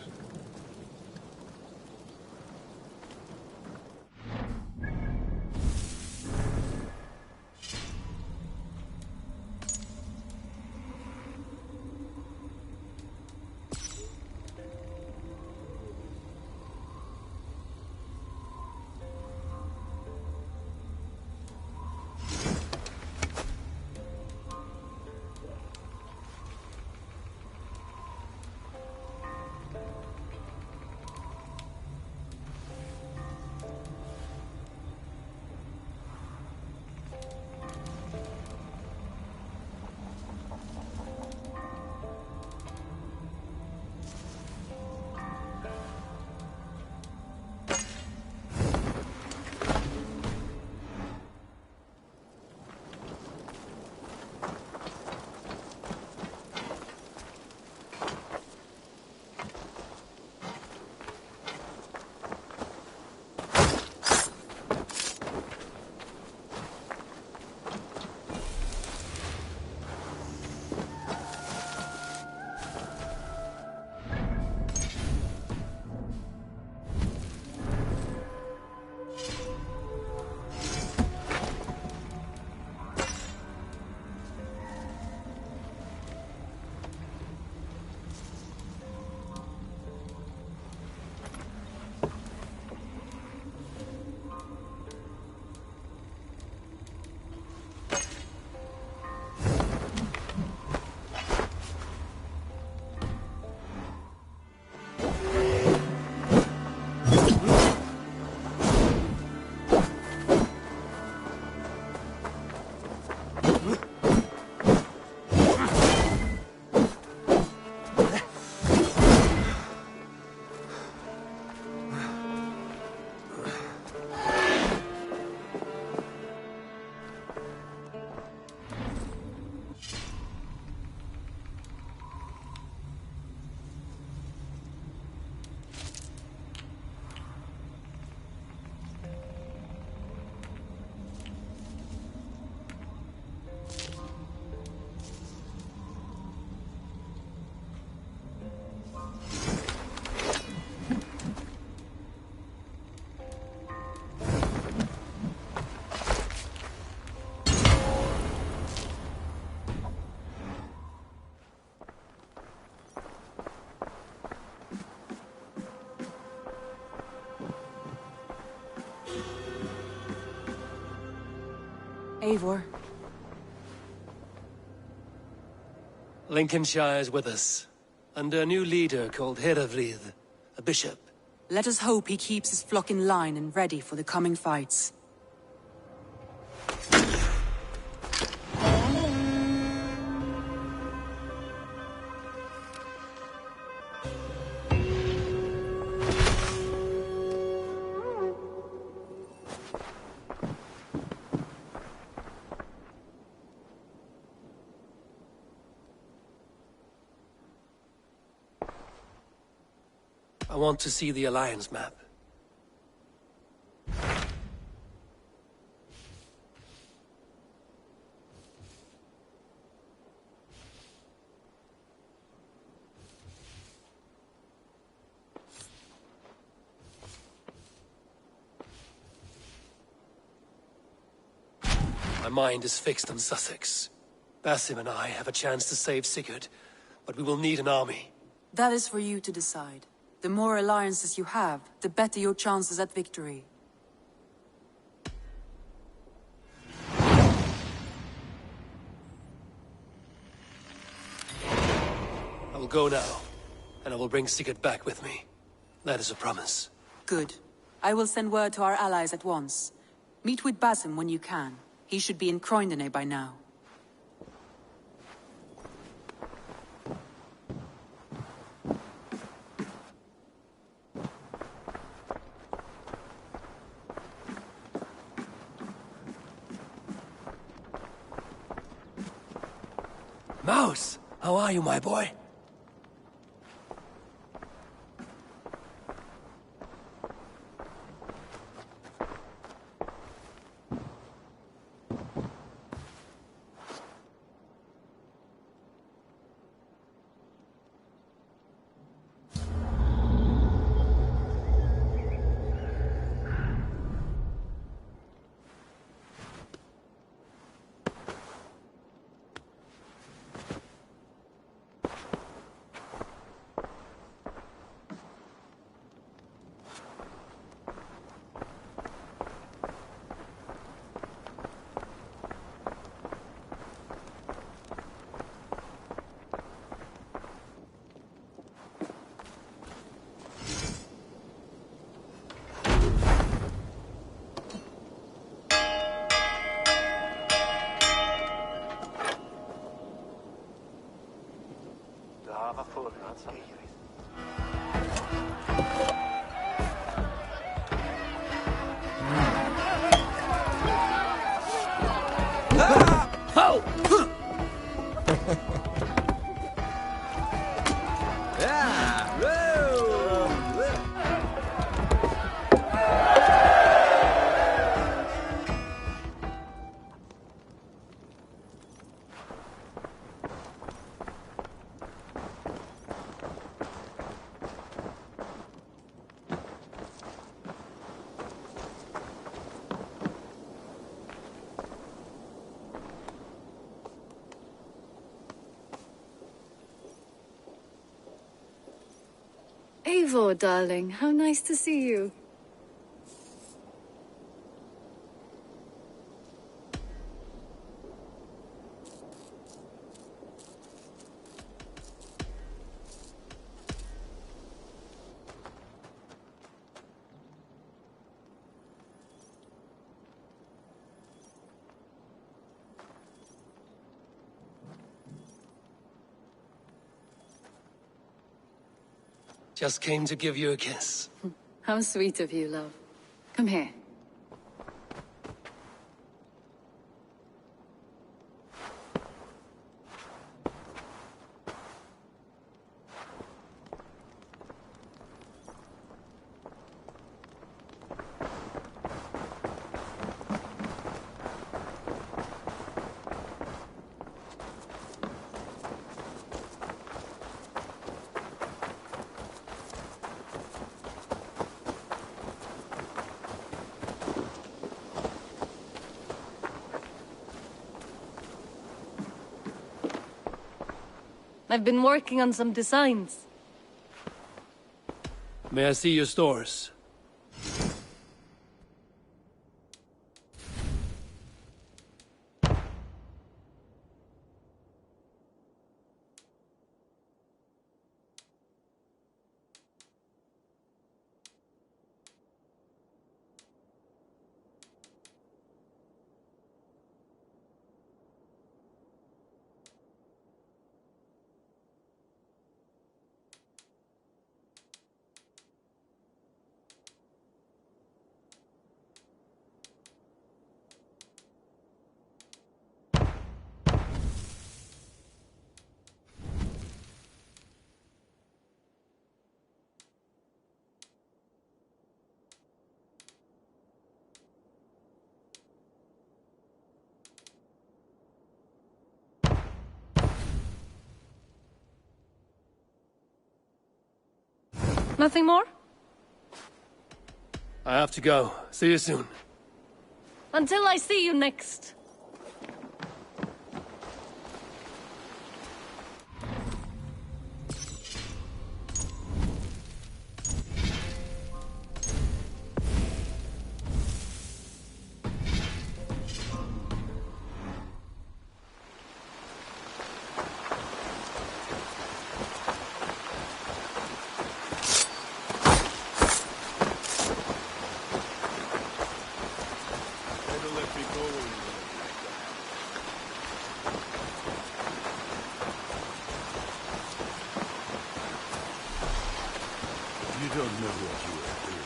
Eivor. Lincolnshire is with us, under a new leader called Herefrith, a bishop. Let us hope he keeps his flock in line and ready for the coming fights. I want to see the Alliance map. My mind is fixed on Sussex. Basim and I have a chance to save Sigurd, but we will need an army. That is for you to decide. The more alliances you have, the better your chances at victory. I will go now, and I will bring Sigurd back with me. That is a promise. Good. I will send word to our allies at once. Meet with Basim when you can. He should be in Croydon by now. Mouse, how are you, my boy? Eivor, darling, how nice to see you. Just came to give you a kiss. How sweet of you, love. Come here. I've been working on some designs. May I see your stores? Nothing more? I have to go. See you soon. Until I see you next. You don't know what you are doing.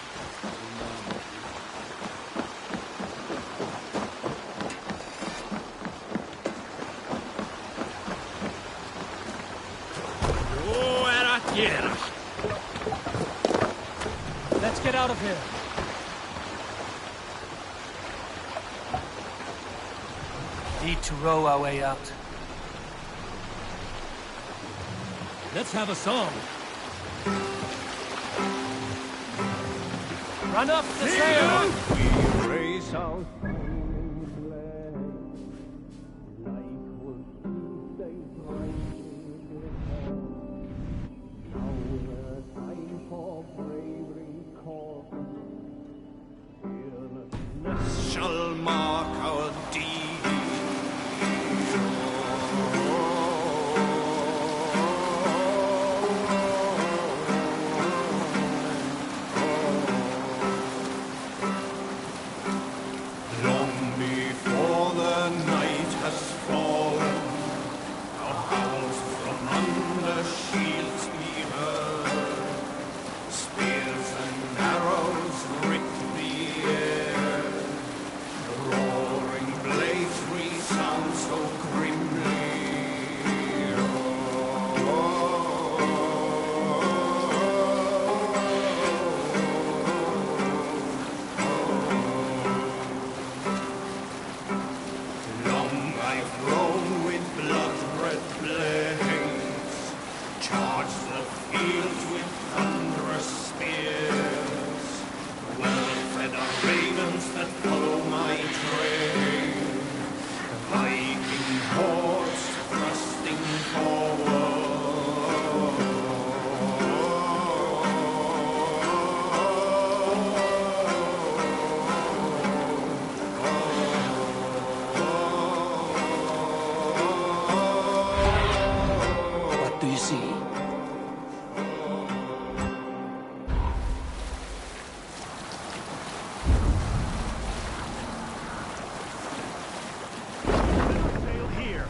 out of here. Need to row our way out. Let's have a song. Run up the sail! We race out. Shall mark our deed. Long before the night has fallen, our howls from under shields we heard. Spears and arrows ripped the air. Roaring blades resound so grimly. Long I've roamed with blood-red blades, charged the fields with thunderous spears. Well-fed are ravens that follow my trail. Viking hordes thrusting forward. What do you see? Sail here.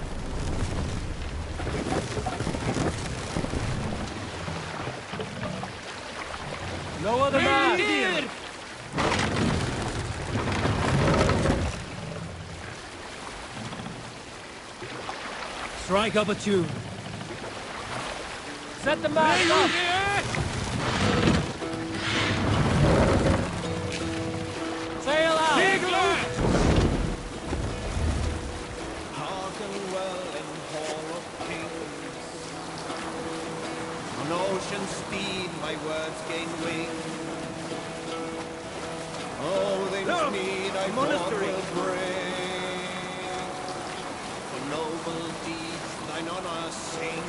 No other man! Strike up a tune. Set the mast up! Sail out! Hearken well in hall of kings. On ocean speed my words gain wing. Oh, they Look, need I monastery. will bring. For noble deeds thine honor sing.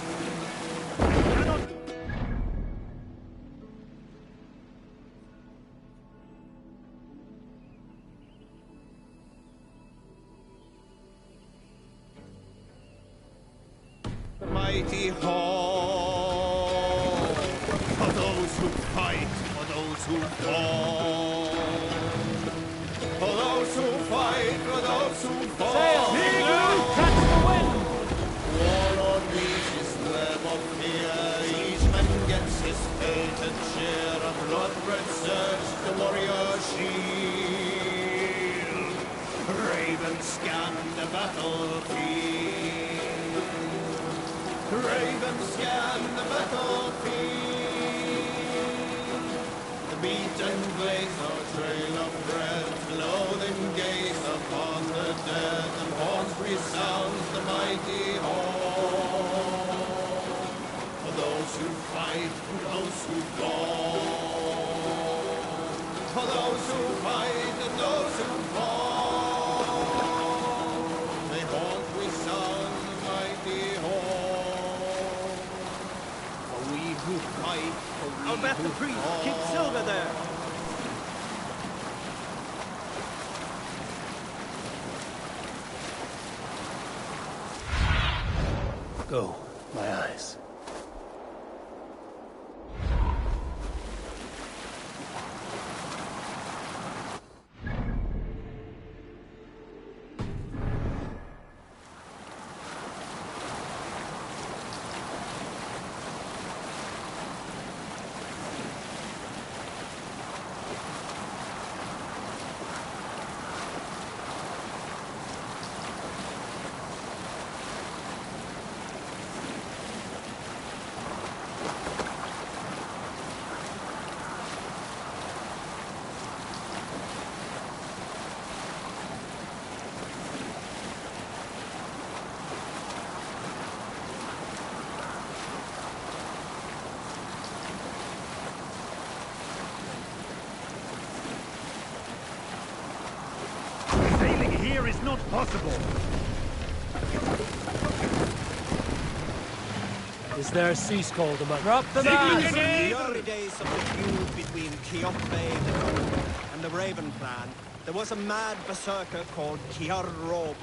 The mighty hall, for those who fight, for those who fall. For those who fight, for those who fall. Sail! Catch the wind! Warlord reaches web of fear, each man gets his fated share of blood-red surge, the warrior shield. Ravens scan the battlefield. Ravens scan the battlefield. The beaten blaze our trail of bread, loathing gaze upon the dead, and horns resounds the mighty horn. For those who fight, for those who fall. For those who fight and those who fall. They haunt resound the mighty horn. For we who fight, for we I'll bet who the priest fall. keeps silver there. Go, my eyes. here is not possible. Is there a sea scald among... Drop the mask! In the early days of the feud between Kjotve the Noble and the Raven clan, there was a mad berserker called Kiar Robo.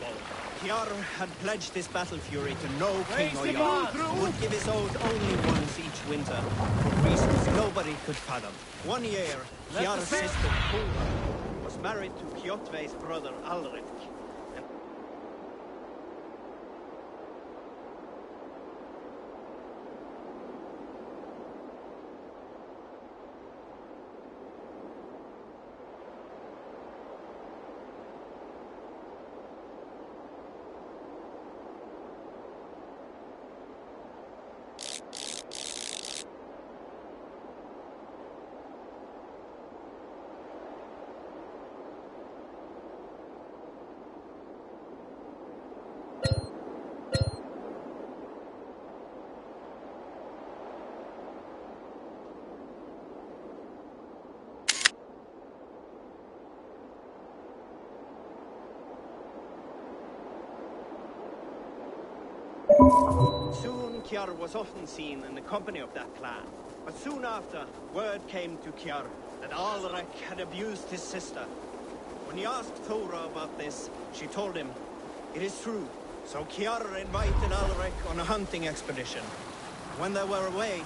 Kiar had pledged his battle fury to no king or jarl, who would give his oath only once each winter, for reasons nobody could fathom. One year, Kiar's sister, Thora, was married to Kjotve's brother, Alrik. Soon, Kiar was often seen in the company of that clan. But soon after, word came to Kiar that Alrik had abused his sister. When he asked Thora about this, she told him, "It is true." So Kiar invited Alrik on a hunting expedition. When they were away,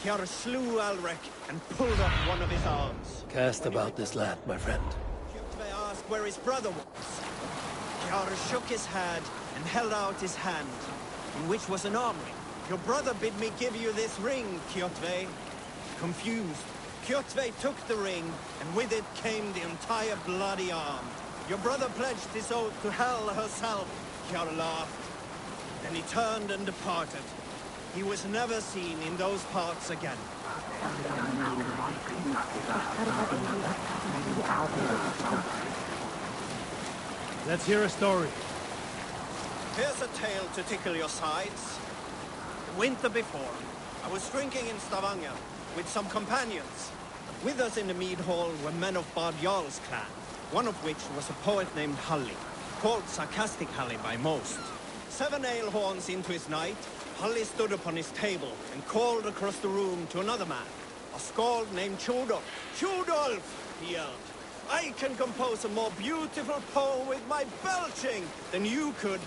Kiar slew Alrik and pulled off one of his arms. Cast about this land, my friend. Kjotve asked where his brother was. Kiar shook his head and held out his hand, in which was an arm ring. "Your brother bid me give you this ring, Kjotve." Confused, Kjotve took the ring, and with it came the entire bloody arm. "Your brother pledged his oath to Hel herself," Kiar laughed. Then he turned and departed. He was never seen in those parts again. Let's hear a story. Here's a tale to tickle your sides. The winter before, I was drinking in Stavanger with some companions. With us in the mead hall were men of Bard Jarl's clan, one of which was a poet named Halli, called Sarcastic Halli by most. 7 ale horns into his night, Halli stood upon his table and called across the room to another man, a skald named Tjodolf. "Tjodolf!" he yelled. "I can compose a more beautiful poem with my belching than you could."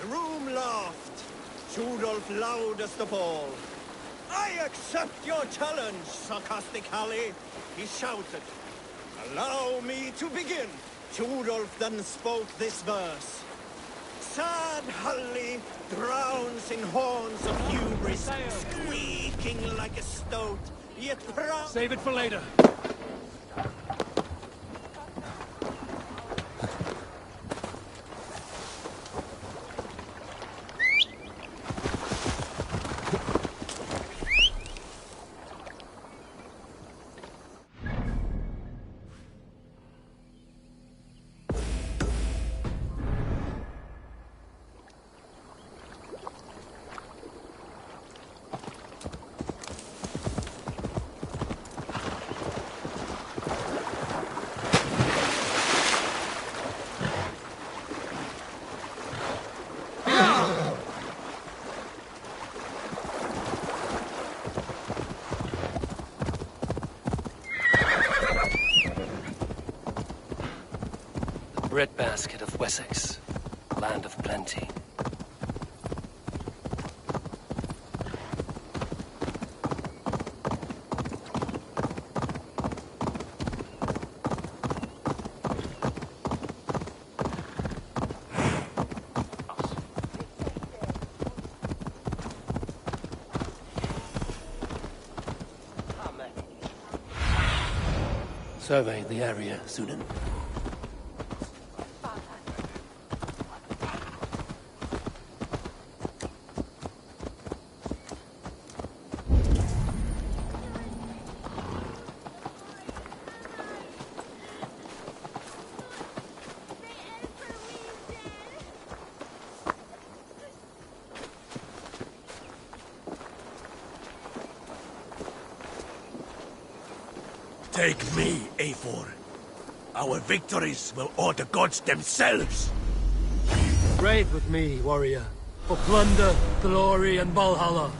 The room laughed. Tjodolf loudest of all. "I accept your challenge, Sarcastic Halli," he shouted. "Allow me to begin." Tjodolf then spoke this verse. "Sad Halli drowns in horns of hubris, squeaking like a stoat, yet proud..." Save it for later. Breadbasket of Wessex, land of plenty. Survey the area, Sunan. Take me, Eivor. Our victories will owe the gods themselves. Ride with me, warrior. For plunder, glory, and Valhalla.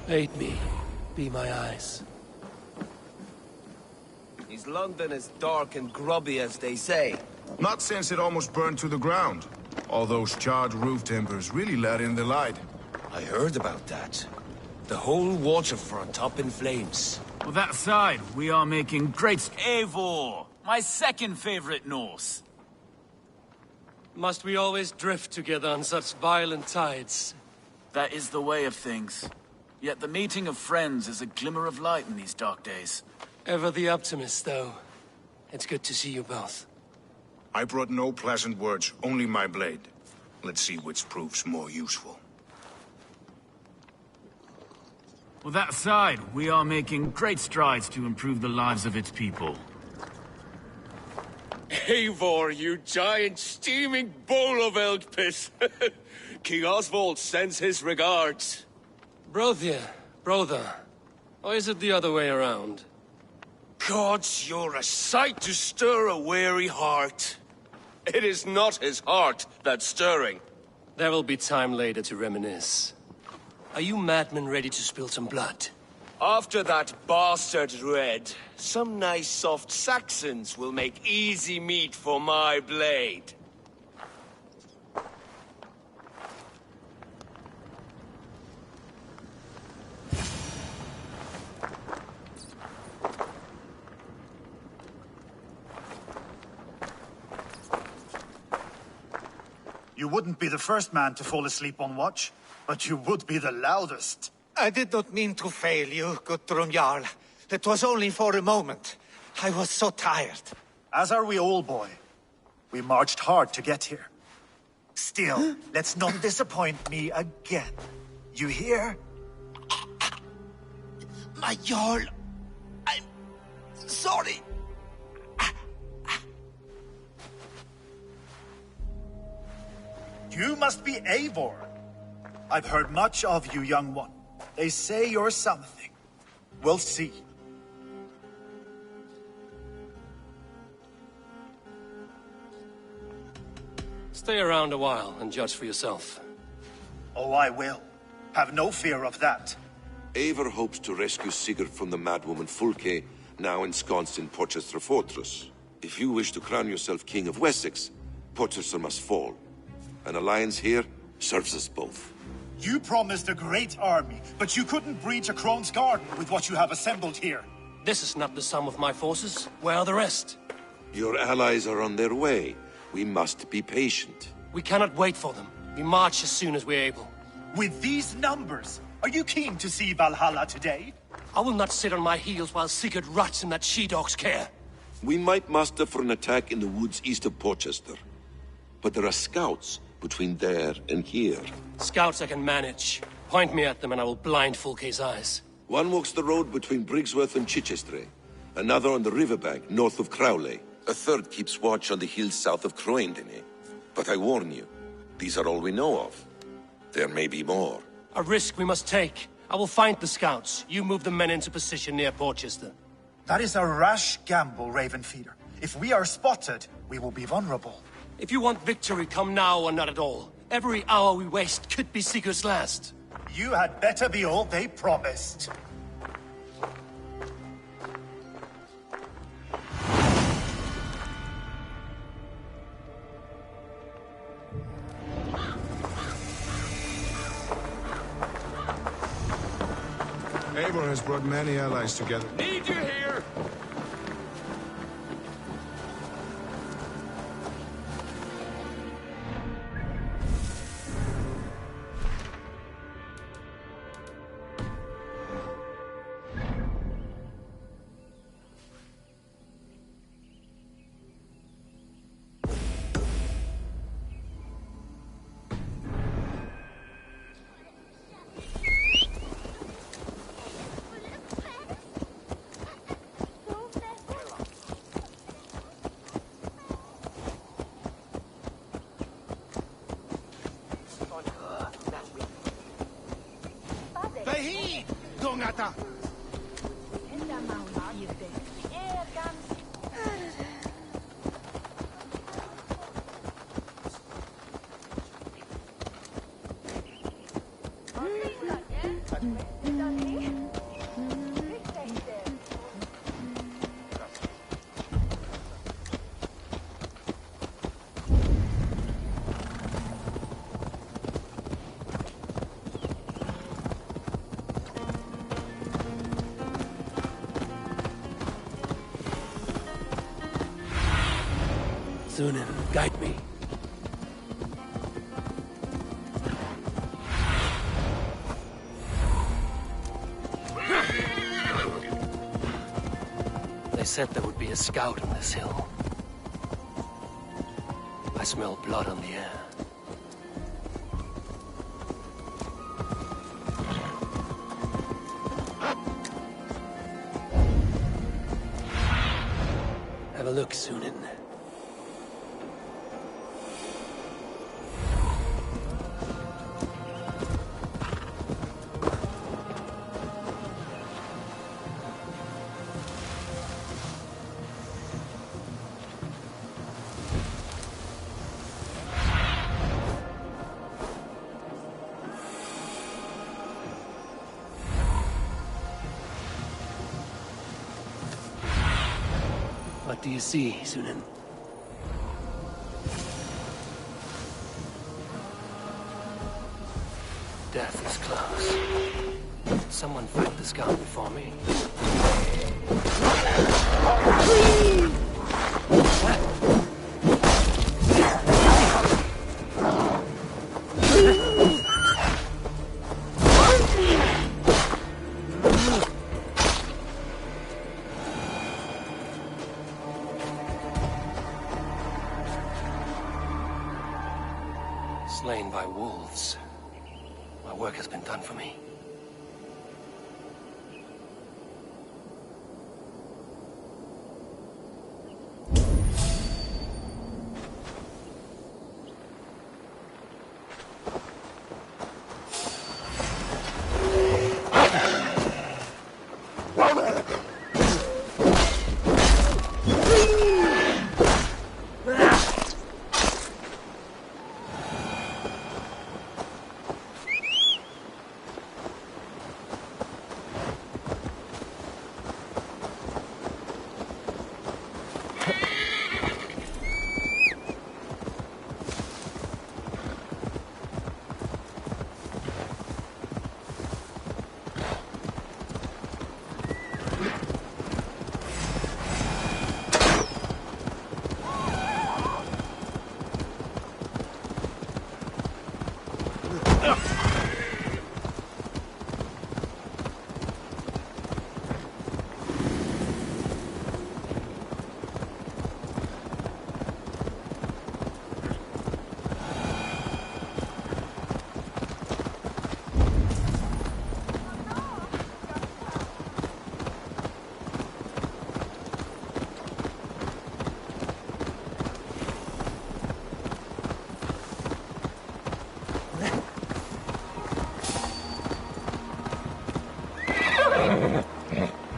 Aid me. Be my eyes. Is London as dark and grubby as they say? Not since it almost burned to the ground. All those charred roof timbers really let in the light. I heard about that. The whole waterfront up in flames. Well, that aside, we are making great... Eivor! My second favorite Norse. Must we always drift together on such violent tides? That is the way of things. Yet the meeting of friends is a glimmer of light in these dark days. Ever the optimist, though. It's good to see you both. I brought no pleasant words, only my blade. Let's see which proves more useful. Well, that aside, we are making great strides to improve the lives of its people. Eivor, you giant steaming bowl of elk piss! King Oswald sends his regards. Brother. Or is it the other way around? Gods, you're a sight to stir a weary heart. It is not his heart that's stirring. There will be time later to reminisce. Are you madmen ready to spill some blood? After that bastard Red, some nice soft Saxons will make easy meat for my blade. You wouldn't be the first man to fall asleep on watch, but you would be the loudest. I did not mean to fail you, Guthrum Jarl. It was only for a moment. I was so tired. As are we all, boy. We marched hard to get here. Still, let's not disappoint me again. You hear? My Jarl, I'm sorry. You must be Eivor. I've heard much of you, young one. They say you're something. We'll see. Stay around a while and judge for yourself. Oh, I will. Have no fear of that. Eivor hopes to rescue Sigurd from the madwoman Fulke, now ensconced in Porchester Fortress. If you wish to crown yourself King of Wessex, Porchester must fall. An alliance here serves us both. You promised a great army, but you couldn't breach a Crone's Garden with what you have assembled here. This is not the sum of my forces. Where are the rest? Your allies are on their way. We must be patient. We cannot wait for them. We march as soon as we're able. With these numbers, are you keen to see Valhalla today? I will not sit on my heels while Sigurd rots in that she-dog's care. We might muster for an attack in the woods east of Porchester. But there are scouts between there and here. Scouts I can manage. Point me at them and I will blind Fulke's eyes. One walks the road between Briggsworth and Chichester. Another on the riverbank north of Crowley. A third keeps watch on the hills south of Croendene. But I warn you, these are all we know of. There may be more. A risk we must take. I will find the scouts. You move the men into position near Porchester. That is a rash gamble, Ravenfeeder. If we are spotted, we will be vulnerable. If you want victory, come now or not at all. Every hour we waste could be Sigurd's last. You had better be all they promised. Eivor has brought many allies together. Need you here! Sata! Sunan, guide me. They said there would be a scout on this hill. I smell blood on the air. Have a look, Sunan. What do you see, Sunan? Death is close. Someone fight the scout before me. Slain by wolves. My work has been done for me.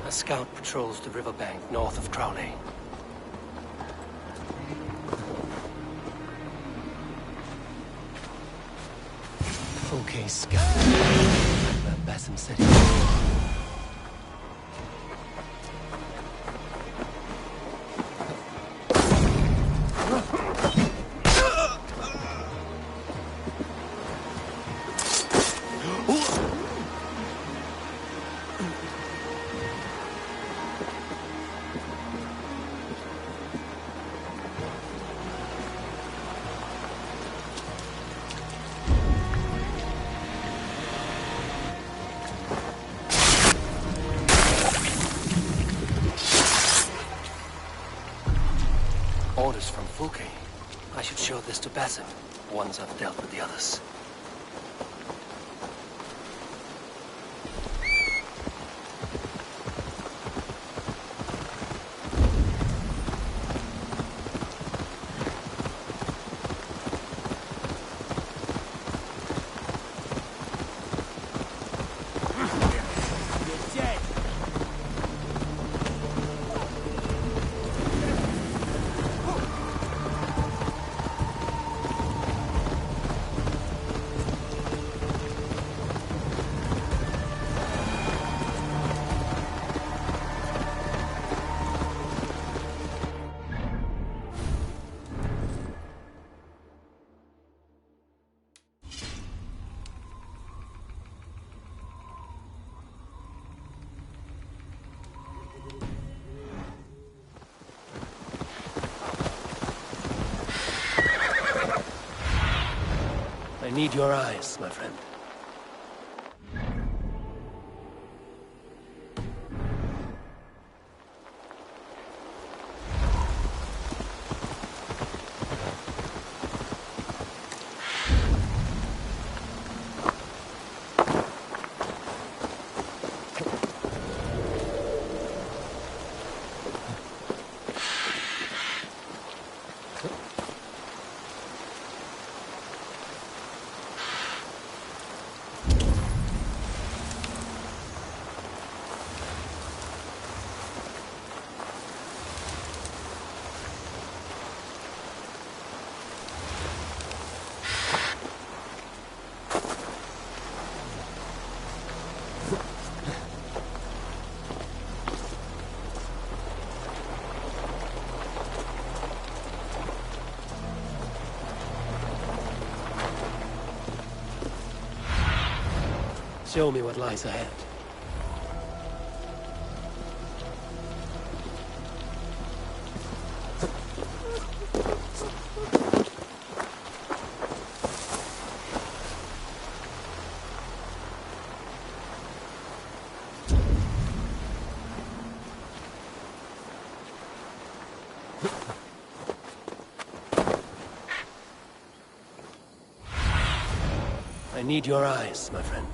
A scout patrols the riverbank north of Crowley. Okay, scout. Where Basim said he Orders from Fulke. I should show this to Basim, once I've dealt with the others. I need your eyes, my friend. Show me what lies ahead. I need your eyes, my friend.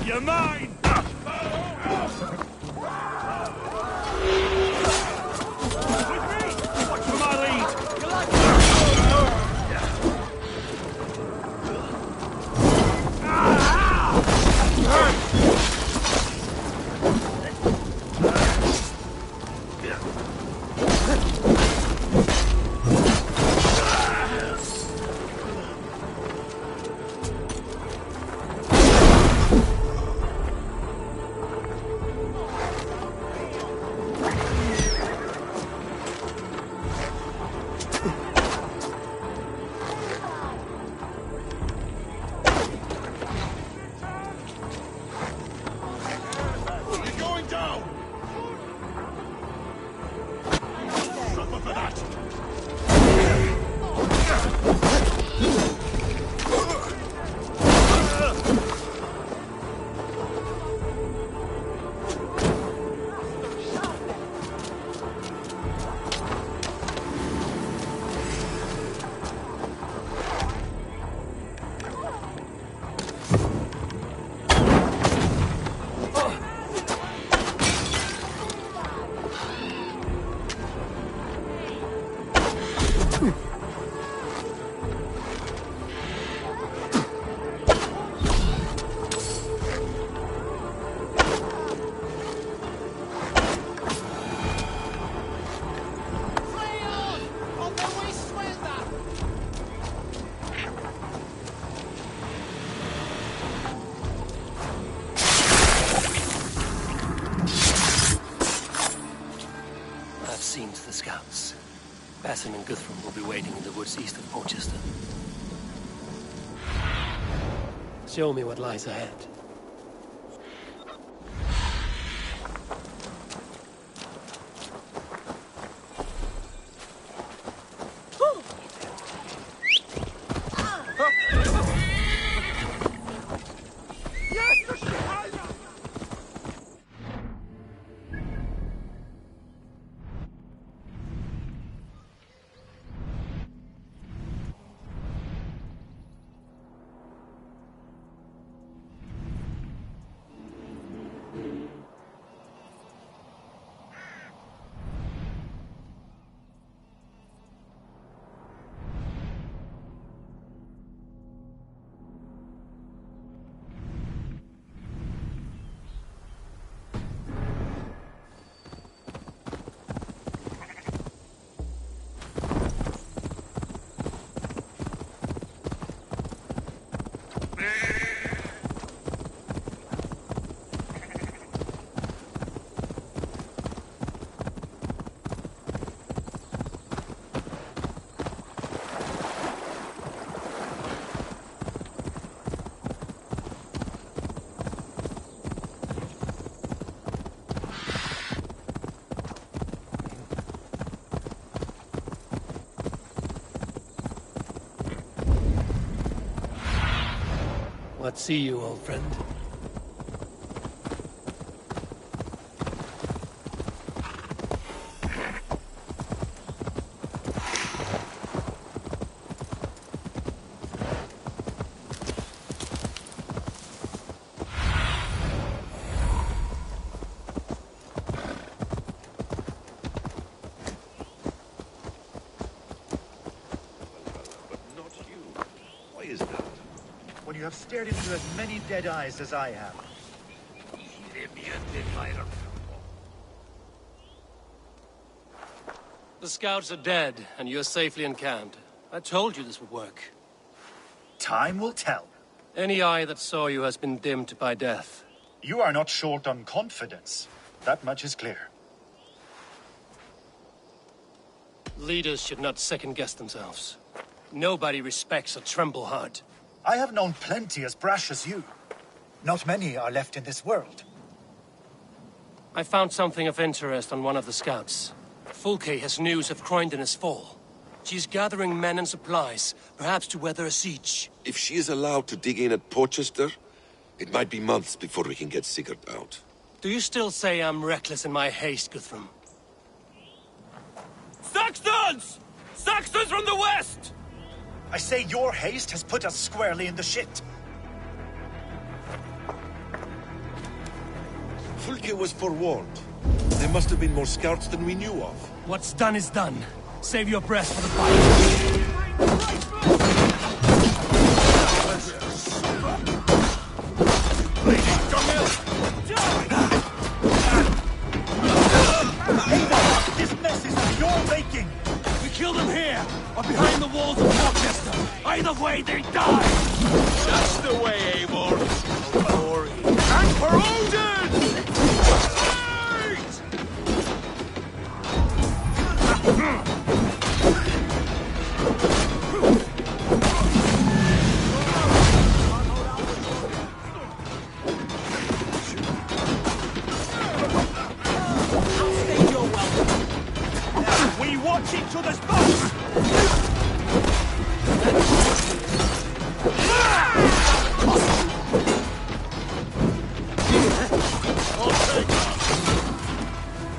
You're mine! Seen to the scouts. Basim and Guthrum will be waiting in the woods east of Porchester. Show me what lies ahead. What see you, old friend? When you have stared into as many dead eyes as I have. The scouts are dead, and you're safely encamped. I told you this would work. Time will tell. Any eye that saw you has been dimmed by death. You are not short on confidence. That much is clear. Leaders should not second-guess themselves. Nobody respects a trembleheart. I have known plenty as brash as you. Not many are left in this world. I found something of interest on one of the scouts. Fulke has news of Croydon's fall. She's gathering men and supplies, perhaps to weather a siege. If she is allowed to dig in at Porchester, it might be months before we can get Sigurd out. Do you still say I'm reckless in my haste, Guthrum? Saxons! Saxons from the west! I say your haste has put us squarely in the shit. Fulke was forewarned. There must have been more scouts than we knew of. What's done is done. Save your breath for the fight. This mess is of your making! We kill them here, or behind the walls of Rochester. Either way, they die! That's the way, Eivor. Glory. And for Odin! We watch each other's backs!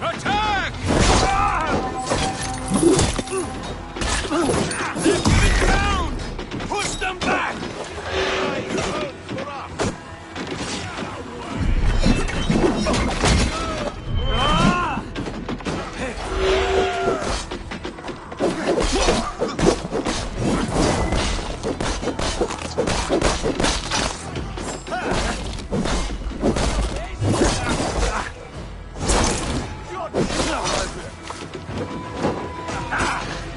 Attack! Push them back!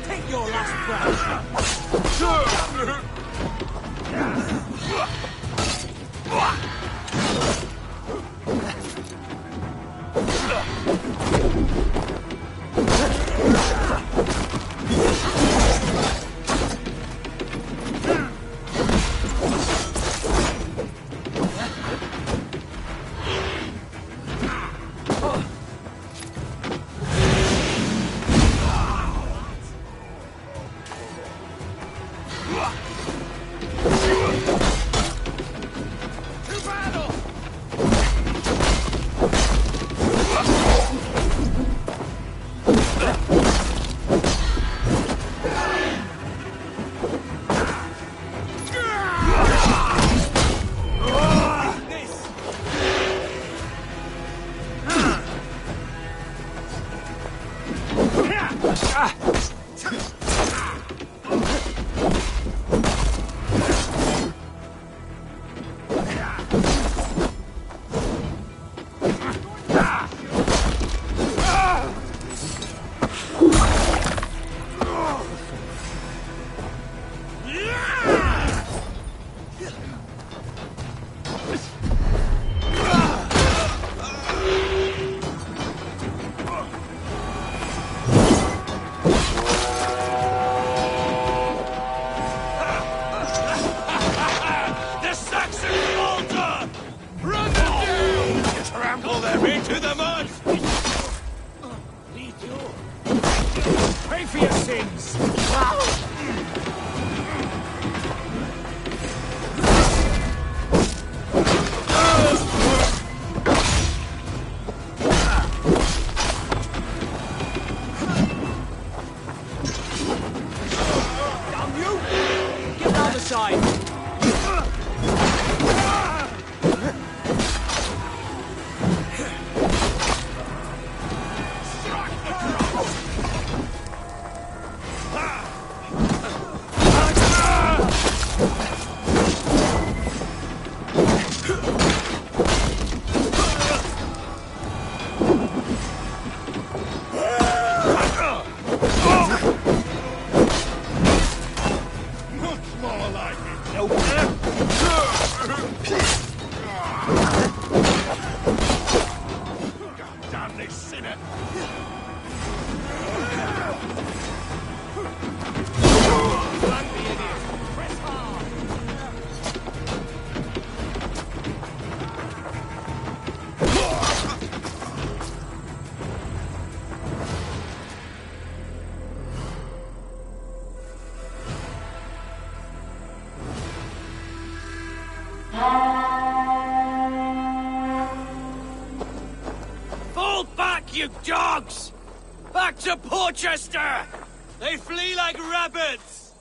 Take your last breath! Pay for your sins! Much more like it. Nope. God damn this sinner. Stand the idiot. Press hard. Fall back, you dogs! Back to Porchester! They flee like rabbits!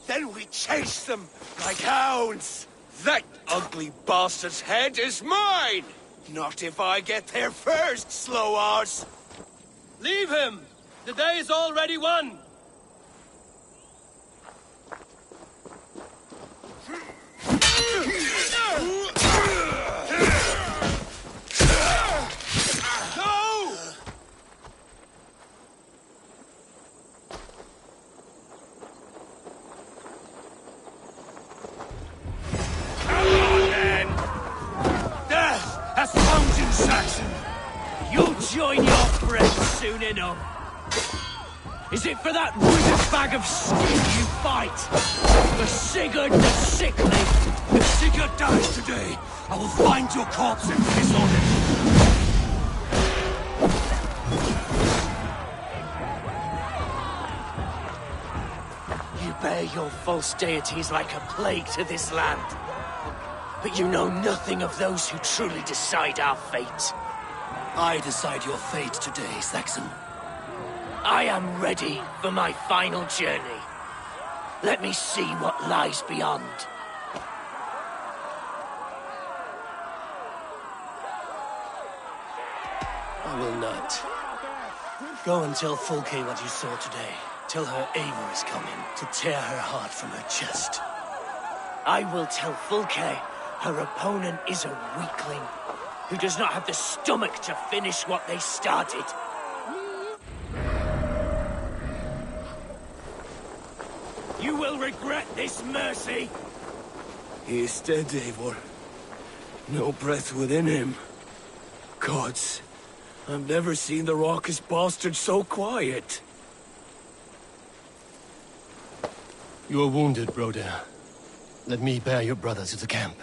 Then we chase them like hounds! That ugly bastard's head is mine! Not if I get there first, slow arse! Leave him! The day is already won! No! Come on, then! Death has found you, Saxon! You'll join your friends soon enough! Is it for that withered bag of skin you fight? For Sigurd the Sickly? If Sigurd dies today, I will find your corpse and piss on it! You bear your false deities like a plague to this land. But you know nothing of those who truly decide our fate. I decide your fate today, Saxon. I am ready for my final journey. Let me see what lies beyond. I will not. Go and tell Fulke what you saw today. Tell her Eivor is coming to tear her heart from her chest. I will tell Fulke her opponent is a weakling who does not have the stomach to finish what they started. You will regret this, Mercy! He is dead, Eivor. No breath within him. Gods, I've never seen the raucous bastard so quiet. You are wounded, Broder. Let me bear your brother to the camp.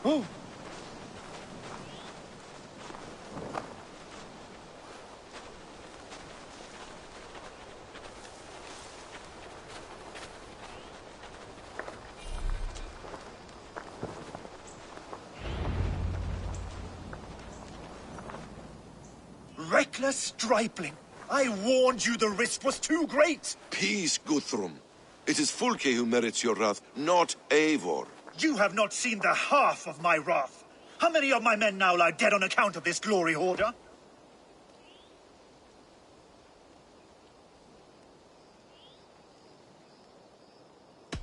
Oh! Reckless stripling! I warned you the risk was too great! Peace, Guthrum. It is Fulke who merits your wrath, not Eivor. You have not seen the half of my wrath. How many of my men now lie dead on account of this glory hoarder?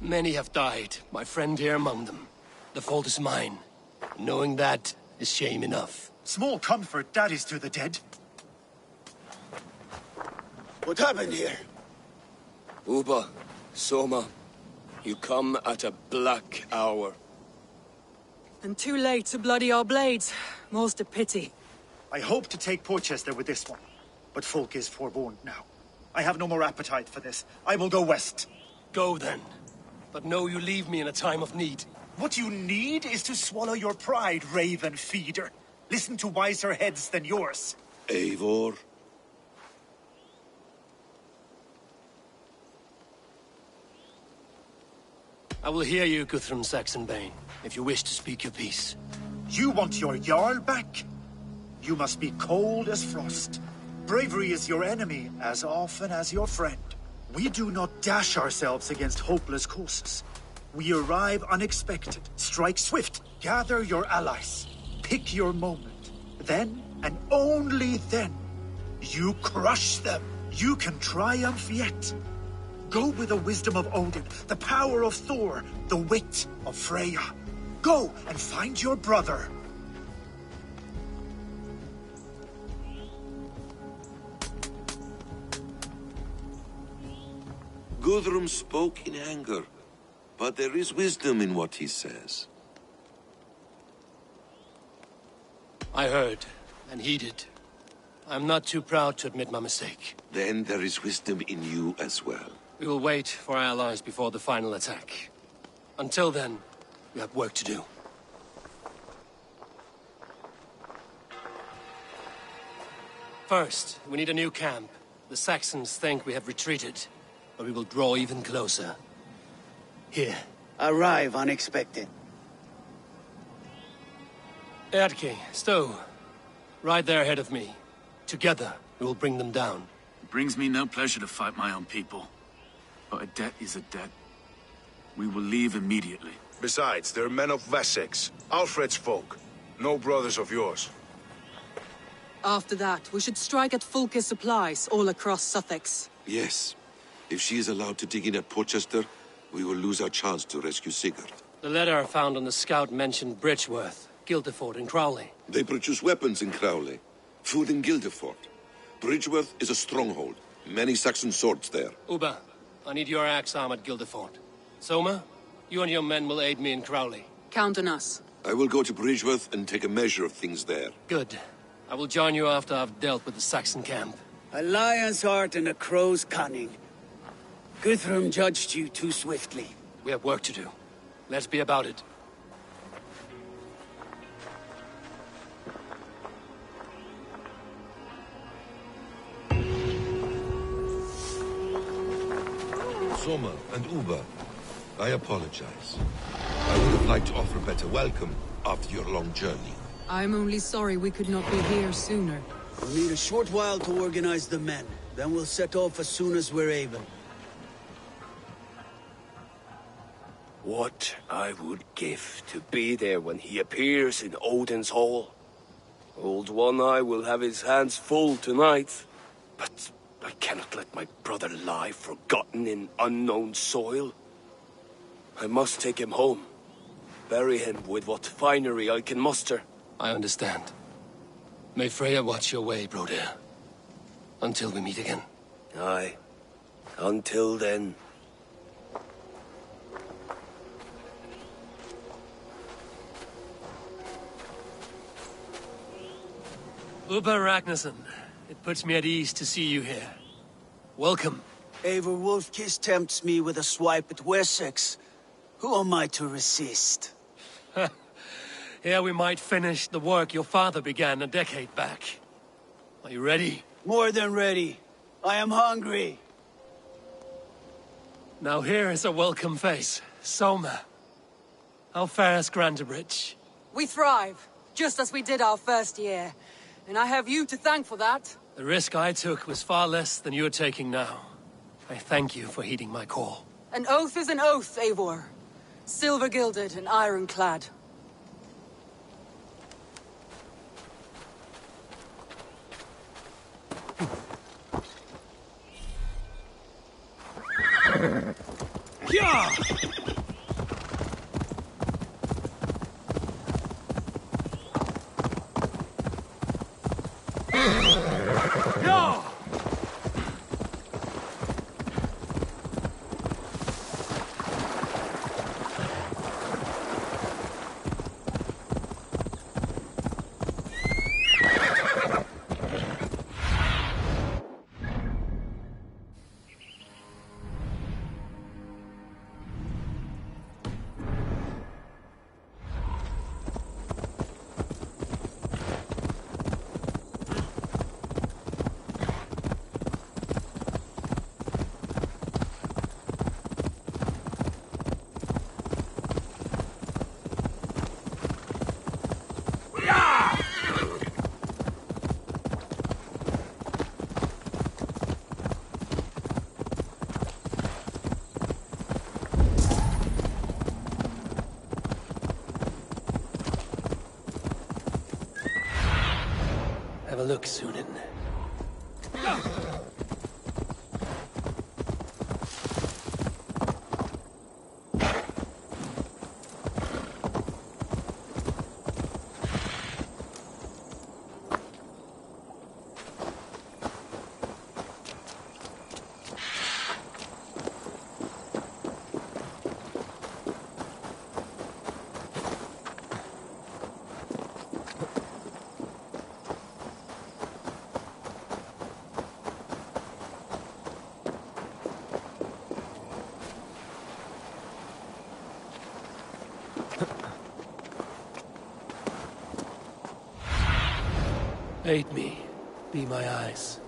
Many have died, my friend here among them. The fault is mine. Knowing that is shame enough. Small comfort that is to the dead. What happened here? Uba, Soma, you come at a black hour. And too late to bloody our blades. Most a pity. I hope to take Porchester with this one, but Folk is forewarned now. I have no more appetite for this. I will go west. Go then. But know you leave me in a time of need. What you need is to swallow your pride, raven feeder. Listen to wiser heads than yours. Eivor. I will hear you, Guthrum Saxonbane, if you wish to speak your piece. You want your Jarl back? You must be cold as frost. Bravery is your enemy as often as your friend. We do not dash ourselves against hopeless courses. We arrive unexpected, strike swift, gather your allies, pick your moment. Then, and only then, you crush them. You can triumph yet. Go with the wisdom of Odin, the power of Thor, the wit of Freya. Go and find your brother. Guthrum spoke in anger, but there is wisdom in what he says. I heard, and heeded. I'm not too proud to admit my mistake. Then there is wisdom in you as well. We will wait for our allies before the final attack. Until then, we have work to do. First, we need a new camp. The Saxons think we have retreated, but we will draw even closer. Here. Arrive unexpected. Eadke, Stow, right there ahead of me. Together, we will bring them down. It brings me no pleasure to fight my own people. But a debt is a debt. We will leave immediately. Besides, they're men of Wessex, Alfred's folk. No brothers of yours. After that, we should strike at Fulke's supplies all across Sussex. Yes. If she is allowed to dig in at Porchester, we will lose our chance to rescue Sigurd. The letter found on the scout mentioned Bridgeworth, Guildeford, and Crowley. They produce weapons in Crowley, food in Guildeford. Bridgeworth is a stronghold. Many Saxon swords there. Uba, I need your axe arm at Guildeford. Soma, you and your men will aid me in Crowley. Count on us. I will go to Bridgeworth and take a measure of things there. Good. I will join you after I've dealt with the Saxon camp. A lion's heart and a crow's cunning. Guthrum judged you too swiftly. We have work to do. Let's be about it. Soma and Uba, I apologize. I would have liked to offer a better welcome after your long journey. I'm only sorry we could not be here sooner. We'll need a short while to organize the men. Then we'll set off as soon as we're able. What I would give to be there when he appears in Odin's Hall. Old One Eye will have his hands full tonight. But I cannot let my brother lie forgotten in unknown soil. I must take him home. Bury him with what finery I can muster. I understand. May Freya watch your way, Broder. Until we meet again. Aye. Until then. Uba Ragnarsson, it puts me at ease to see you here. Welcome. Eivor Wolfkiss tempts me with a swipe at Wessex. Who am I to resist? Here we might finish the work your father began a decade back. Are you ready? More than ready. I am hungry. Now here is a welcome face. Soma. How fares Grantebridge? We thrive, just as we did our first year. And I have you to thank for that. The risk I took was far less than you're taking now. I thank you for heeding my call. An oath is an oath, Eivor. Silver-gilded and ironclad. Yeah! Yeah! Have a look, Sunan. Aid me. Be my eyes.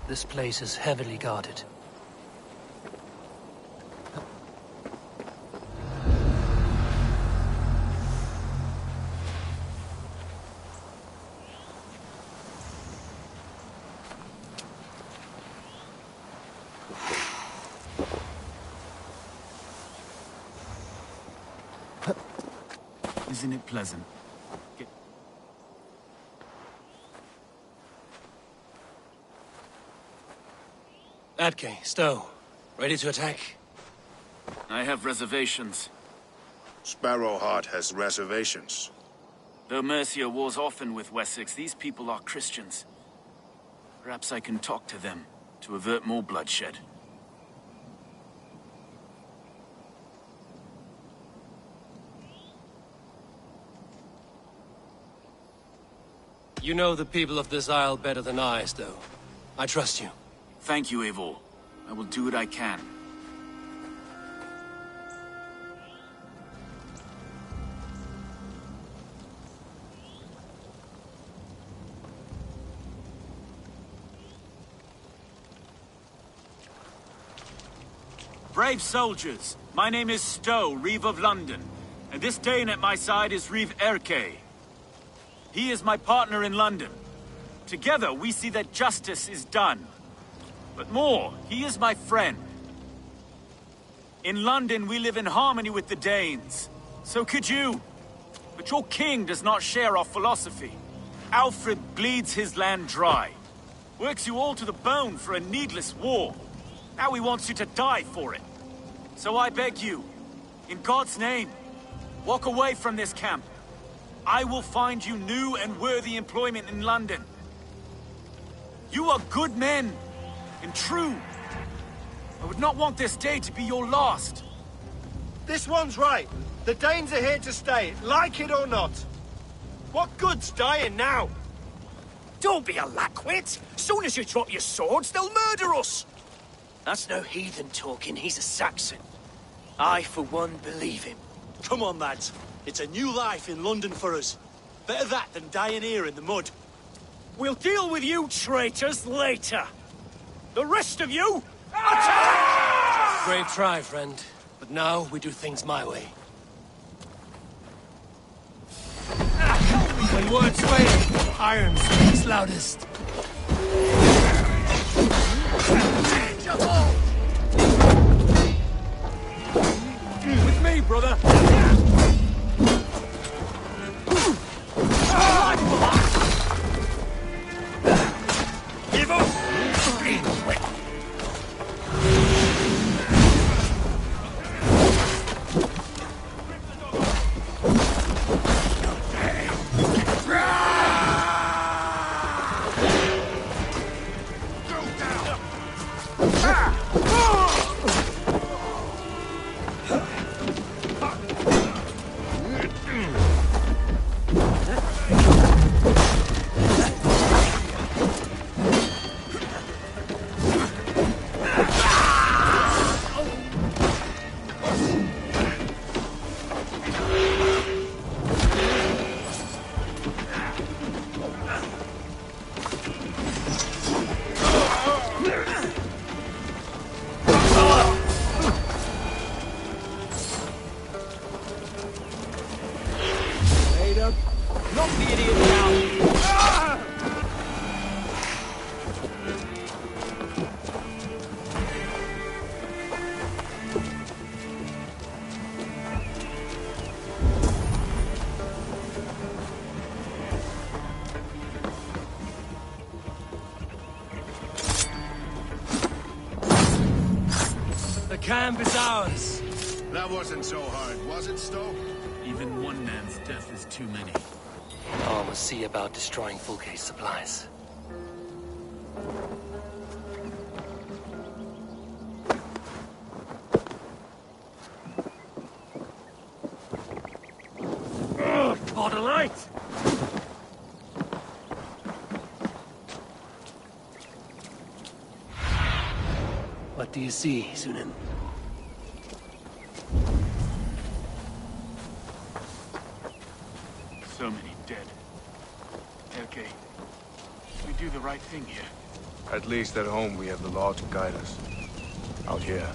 This place is heavily guarded. Isn't it pleasant? Atke, Stowe. Ready to attack? I have reservations. Sparrowheart has reservations. Though Mercia wars often with Wessex, these people are Christians. Perhaps I can talk to them to avert more bloodshed. You know the people of this isle better than I, Stowe. I trust you. Thank you, Eivor. I will do what I can. Brave soldiers, my name is Stowe, Reeve of London, and this Thegn at my side is Reeve Erke. He is my partner in London. Together we see that justice is done. But more, he is my friend. In London, we live in harmony with the Danes. So could you. But your king does not share our philosophy. Alfred bleeds his land dry. Works you all to the bone for a needless war. Now he wants you to die for it. So I beg you, in God's name, walk away from this camp. I will find you new and worthy employment in London. You are good men. And true. I would not want this day to be your last. This one's right. The Danes are here to stay, like it or not. What good's dying now? Don't be a lackwit! Soon as you drop your swords, they'll murder us! That's no heathen talking, he's a Saxon. I, for one, believe him. Come on, lads. It's a new life in London for us. Better that than dying here in the mud. We'll deal with you traitors later. The rest of you, attack! Brave try, friend. But now we do things my way. When words fail, iron speaks loudest. Change of all! brother! Give up! Knock the idiot down! The camp is ours. That wasn't so hard, was it, Stowe? Even one man's death is too many. I must see about destroying Fulke's supplies. For the light! What do you see, Sunan? So many dead. Okay. We do the right thing here. At least at home we have the law to guide us. Out here,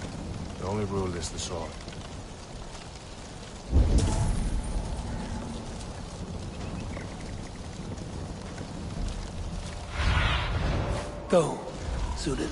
the only rule is the sword. Go, Sunan.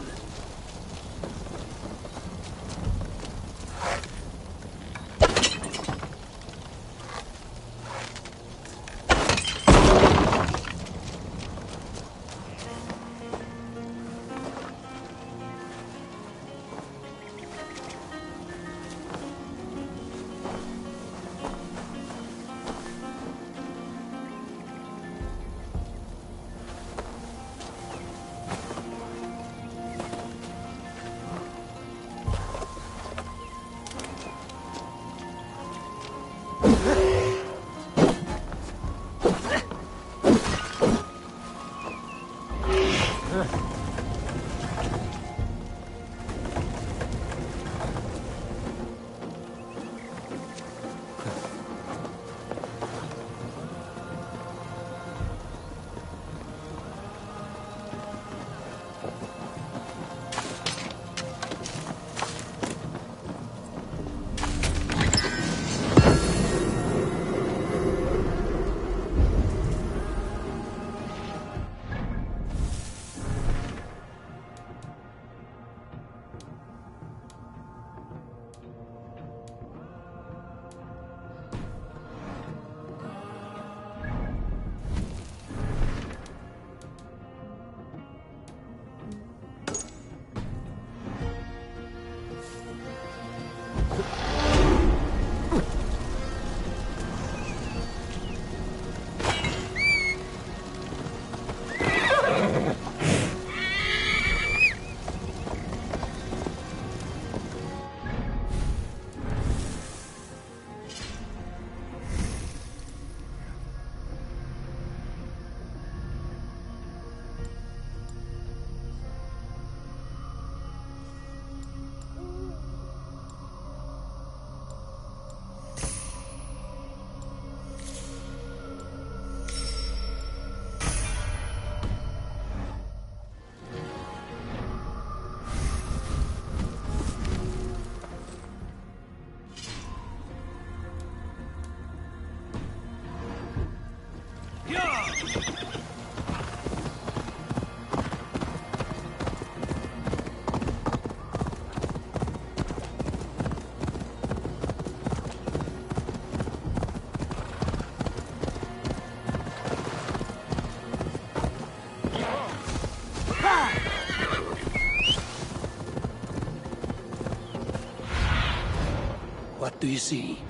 What do you see?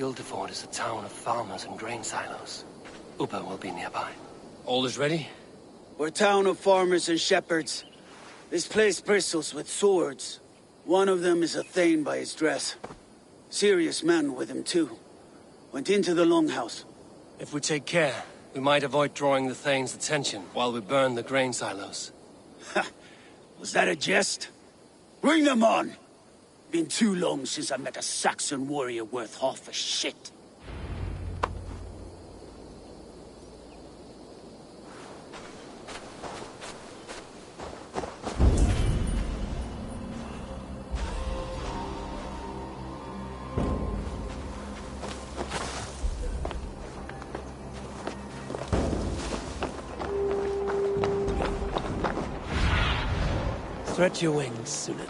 Guildeford is a town of farmers and grain silos. Upa will be nearby. All is ready? We're a town of farmers and shepherds. This place bristles with swords. One of them is a Thegn by his dress. Serious man with him too. Went into the longhouse. If we take care, we might avoid drawing the Thane's attention while we burn the grain silos. Ha! Was that a jest? Bring them on! Been too long since I met a Saxon warrior worth half a shit. Stretch your wings, Sunan.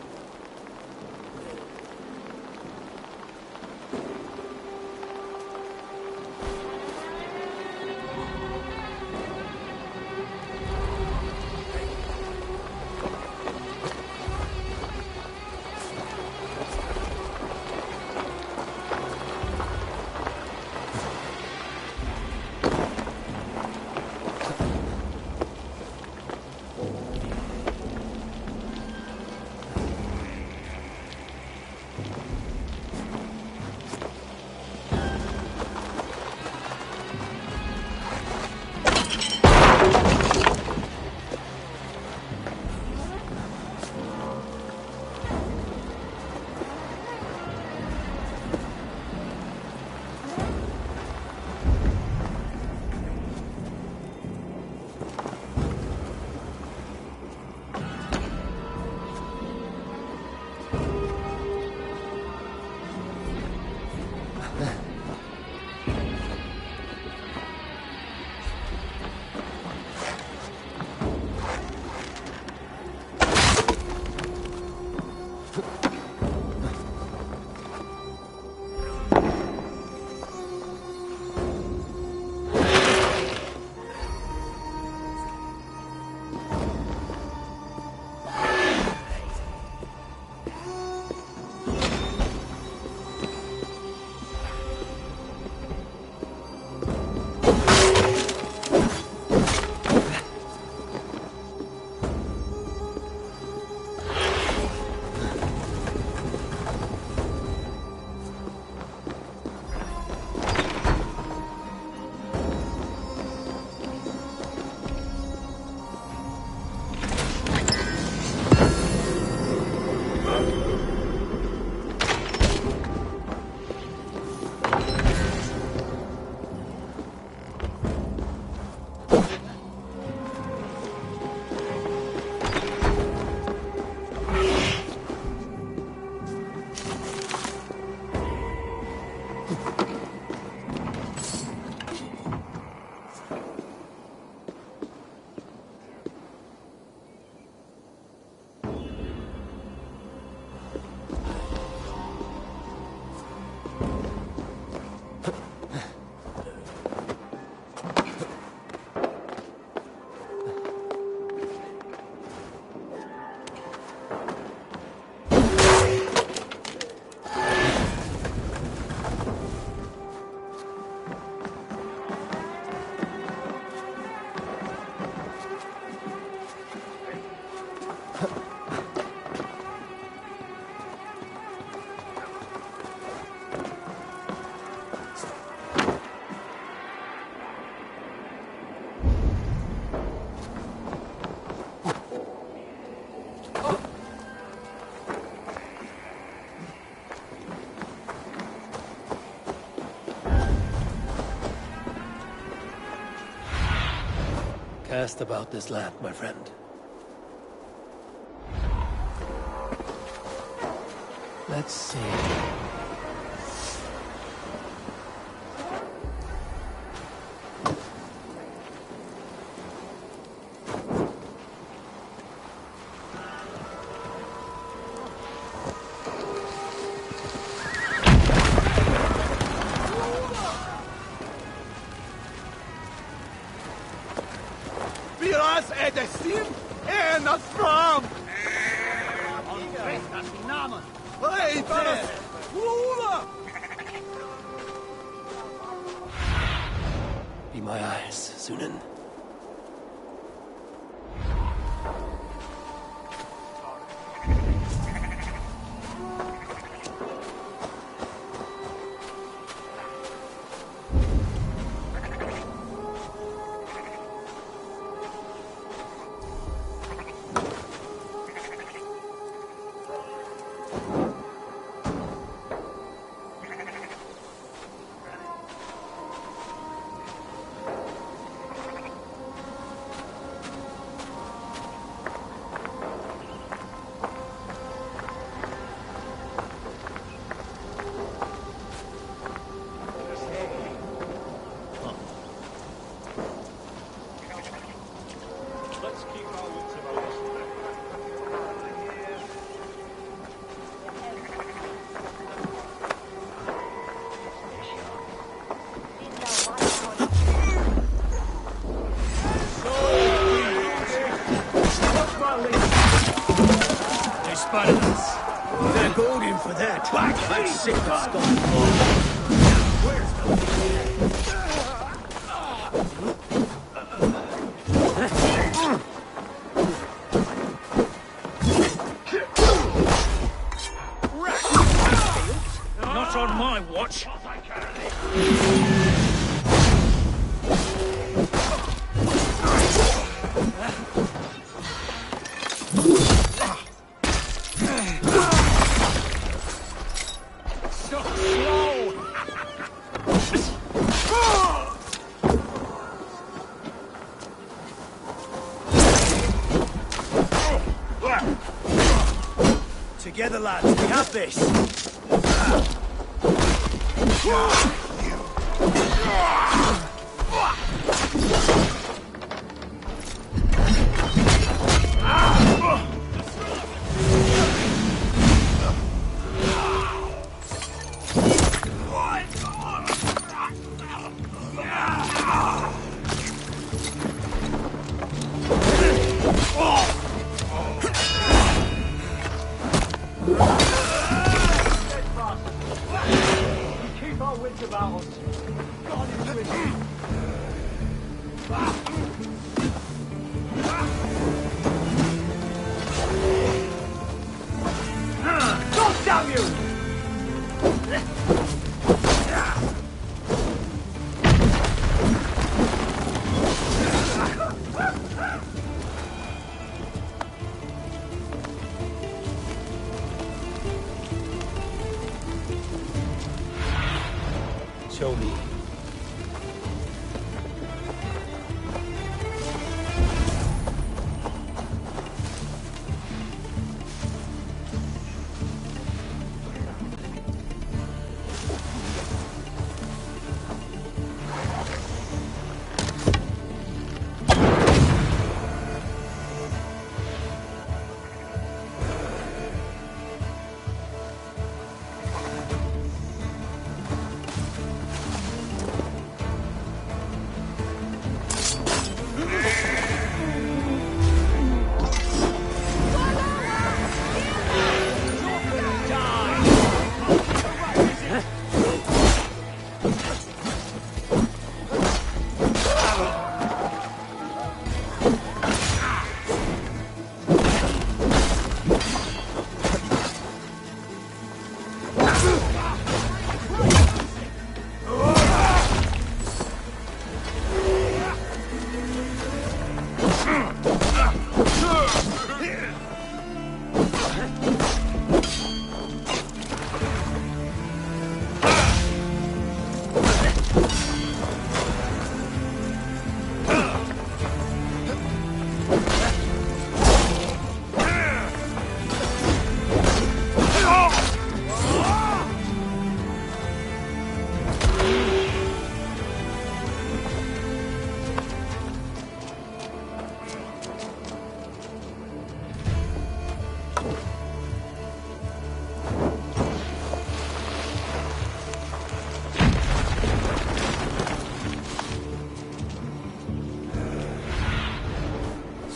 Cast about this land, my friend. Let's see. Viras är det sim ända fram! Hej, Varas! Be my eyes, Sunan. They spotted us. They're golden for that. I'm sick of Scotland. Not on my watch. Together, lads, we have this. Keep our wits about us. God is with you. God damn you! Show me.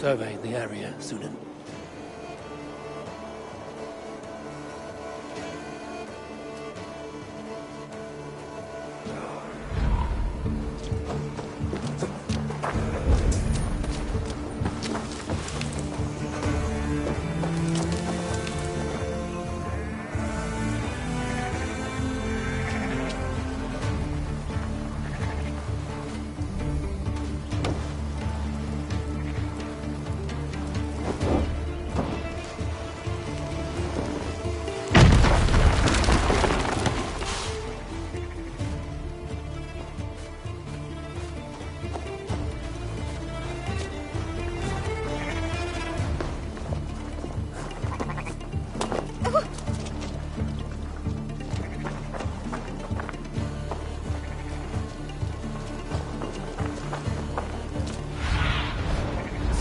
surveyed the area, Sunan?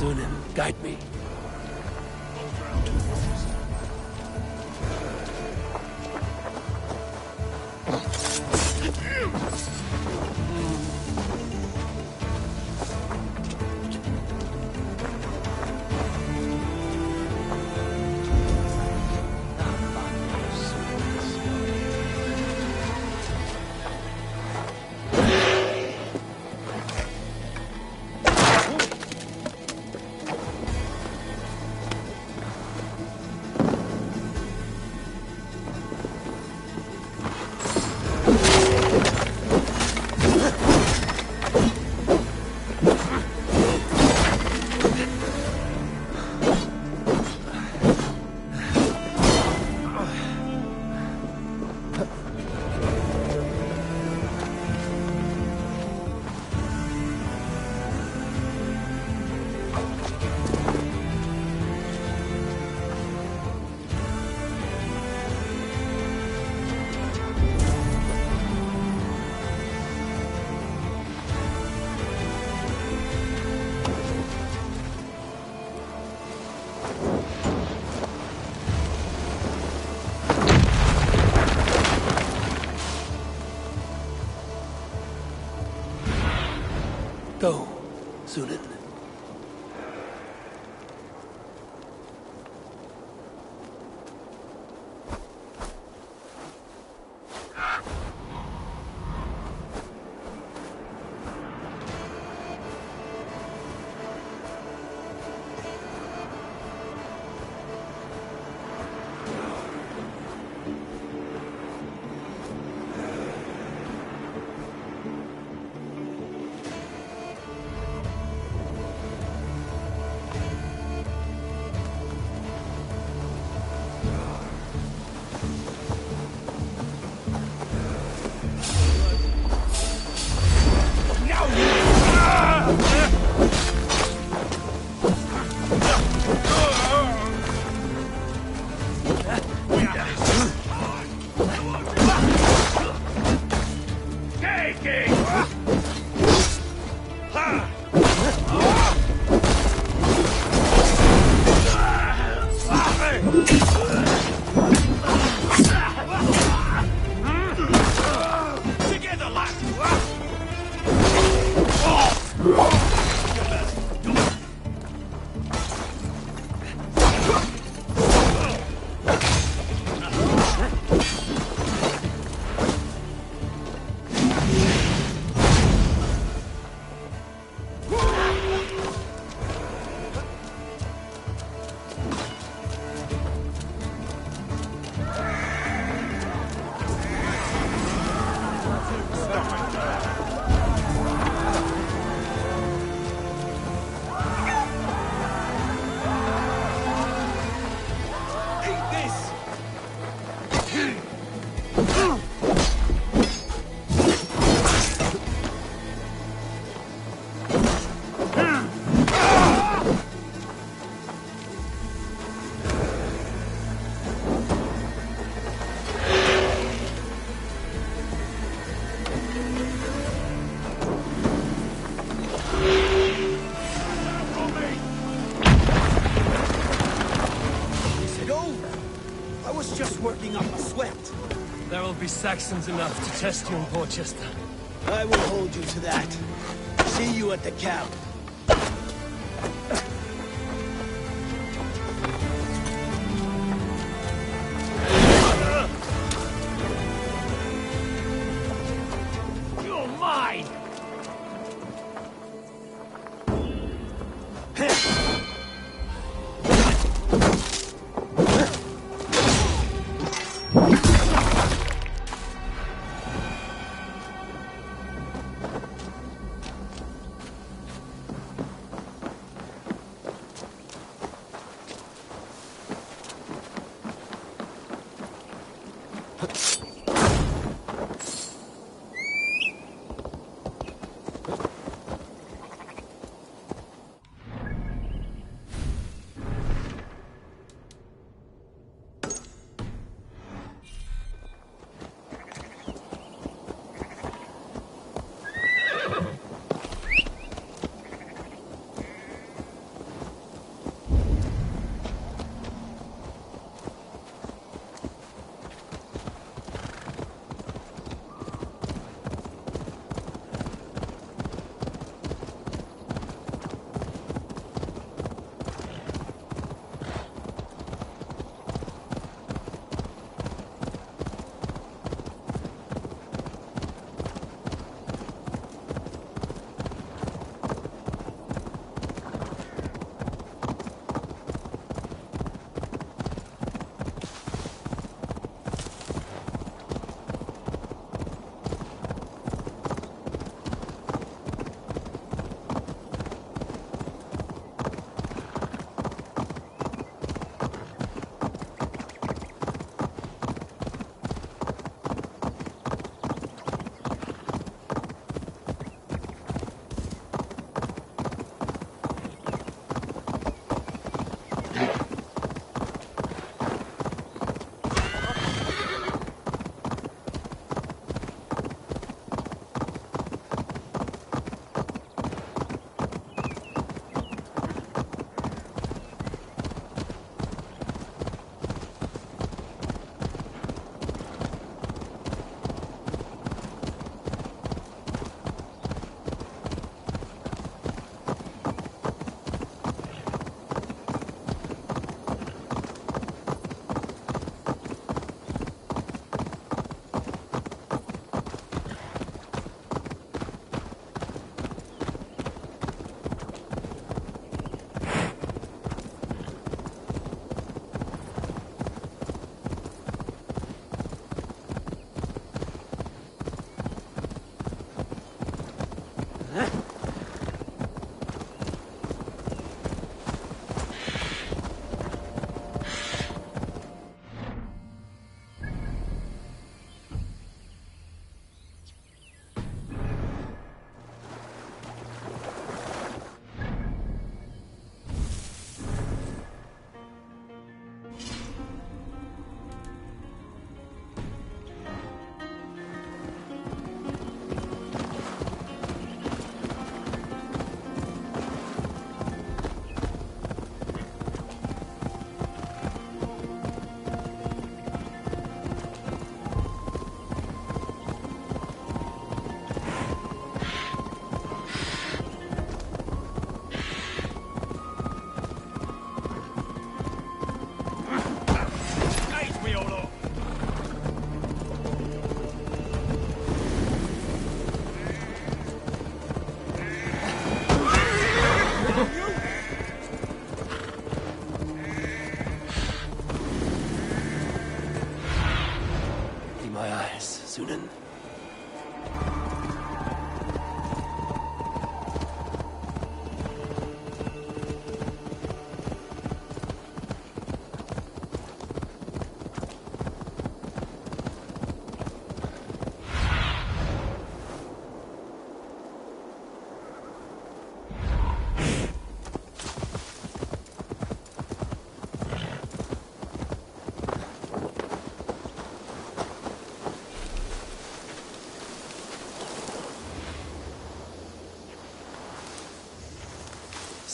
Sunan, guide me. Go, Sunan. Be Saxons enough to test you in Porchester. I will hold you to that. See you at the camp.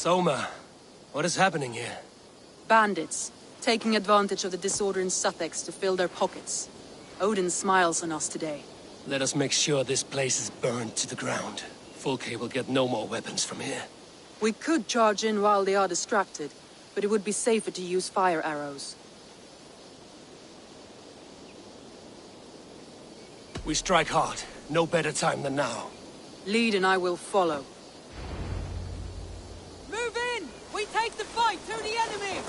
Soma, what is happening here? Bandits, taking advantage of the disorder in Sussex to fill their pockets. Odin smiles on us today. Let us make sure this place is burned to the ground. Fulke will get no more weapons from here. We could charge in while they are distracted, but it would be safer to use fire arrows. We strike hard. No better time than now. Lead and I will follow. Move in! We take the fight to the enemy!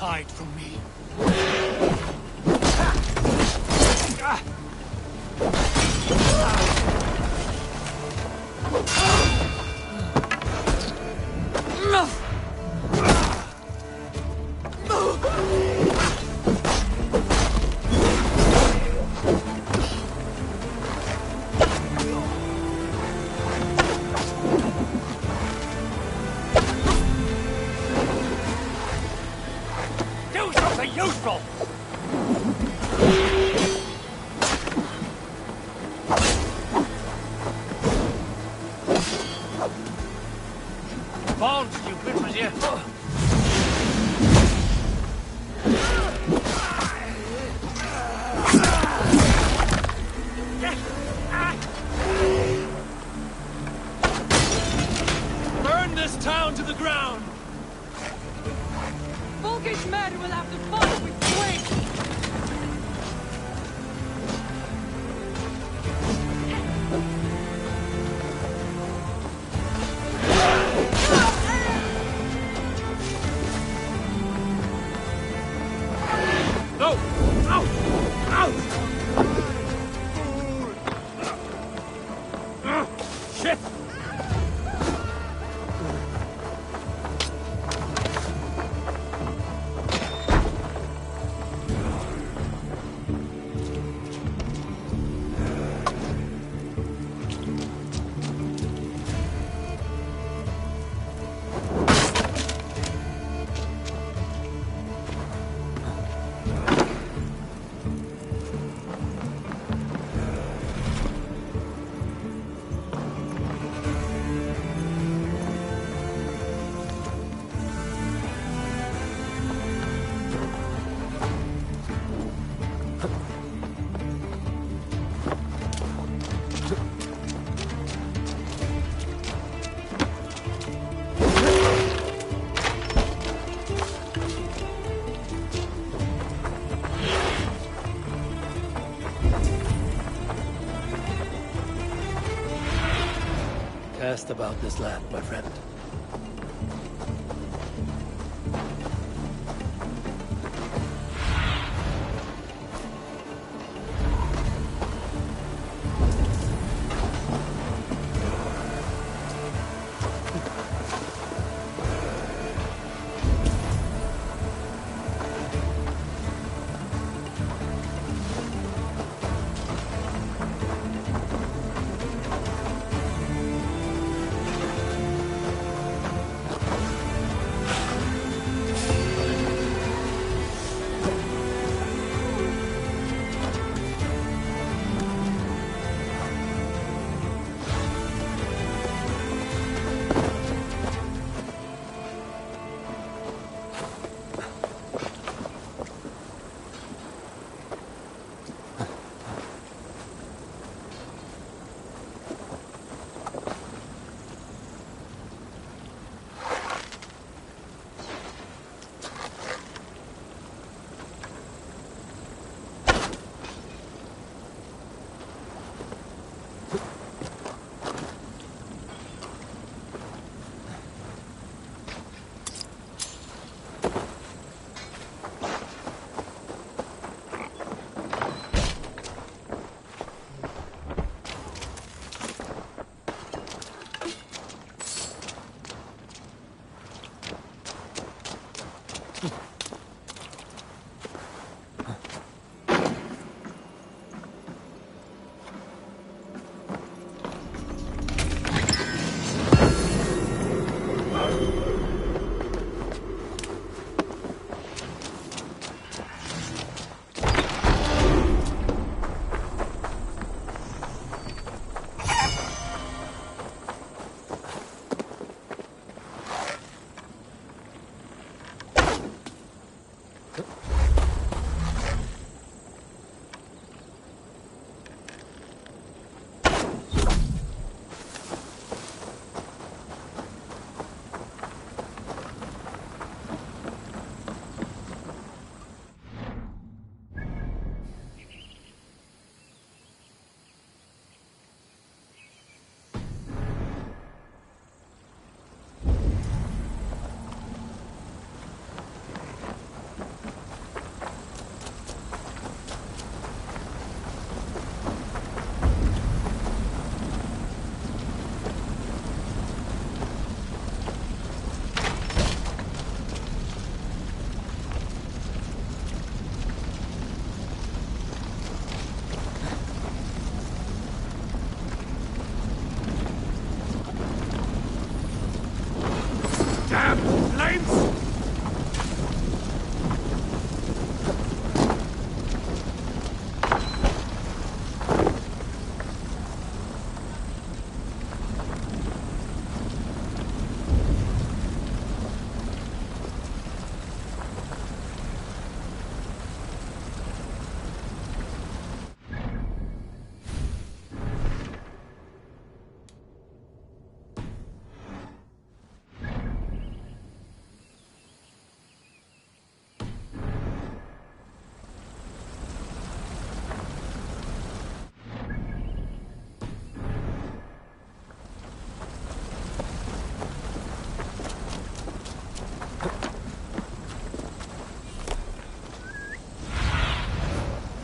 hide from me. Do something useful! Balls, you bitches, you! Burn this town to the ground! Volkish men will have to fight with Thegn! No! Out! Out! Shit! Cast about this land, my friend.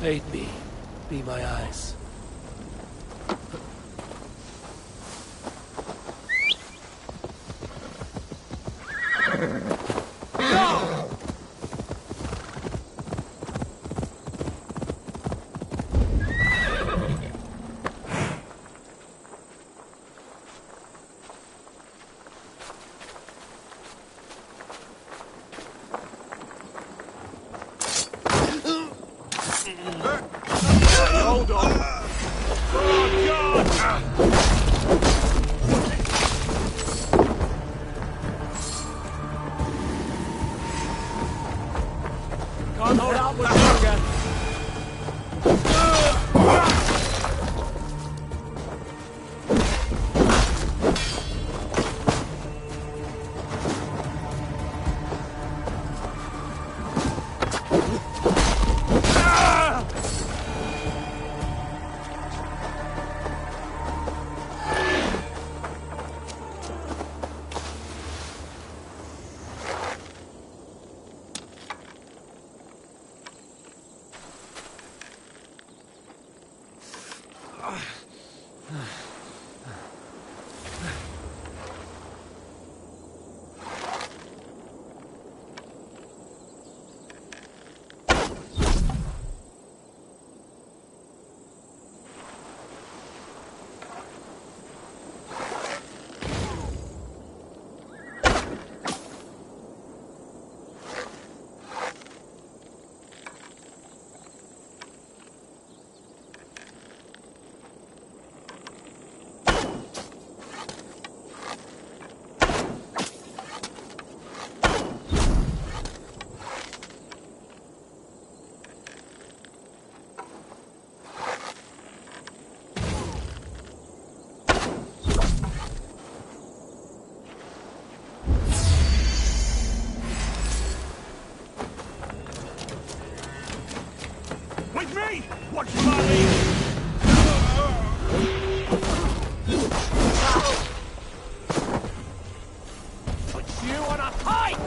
Aid me. Be my eyes. Hold on. Oh, God! Can't hold out much longer. With me! Watch your body! Put you on a pike!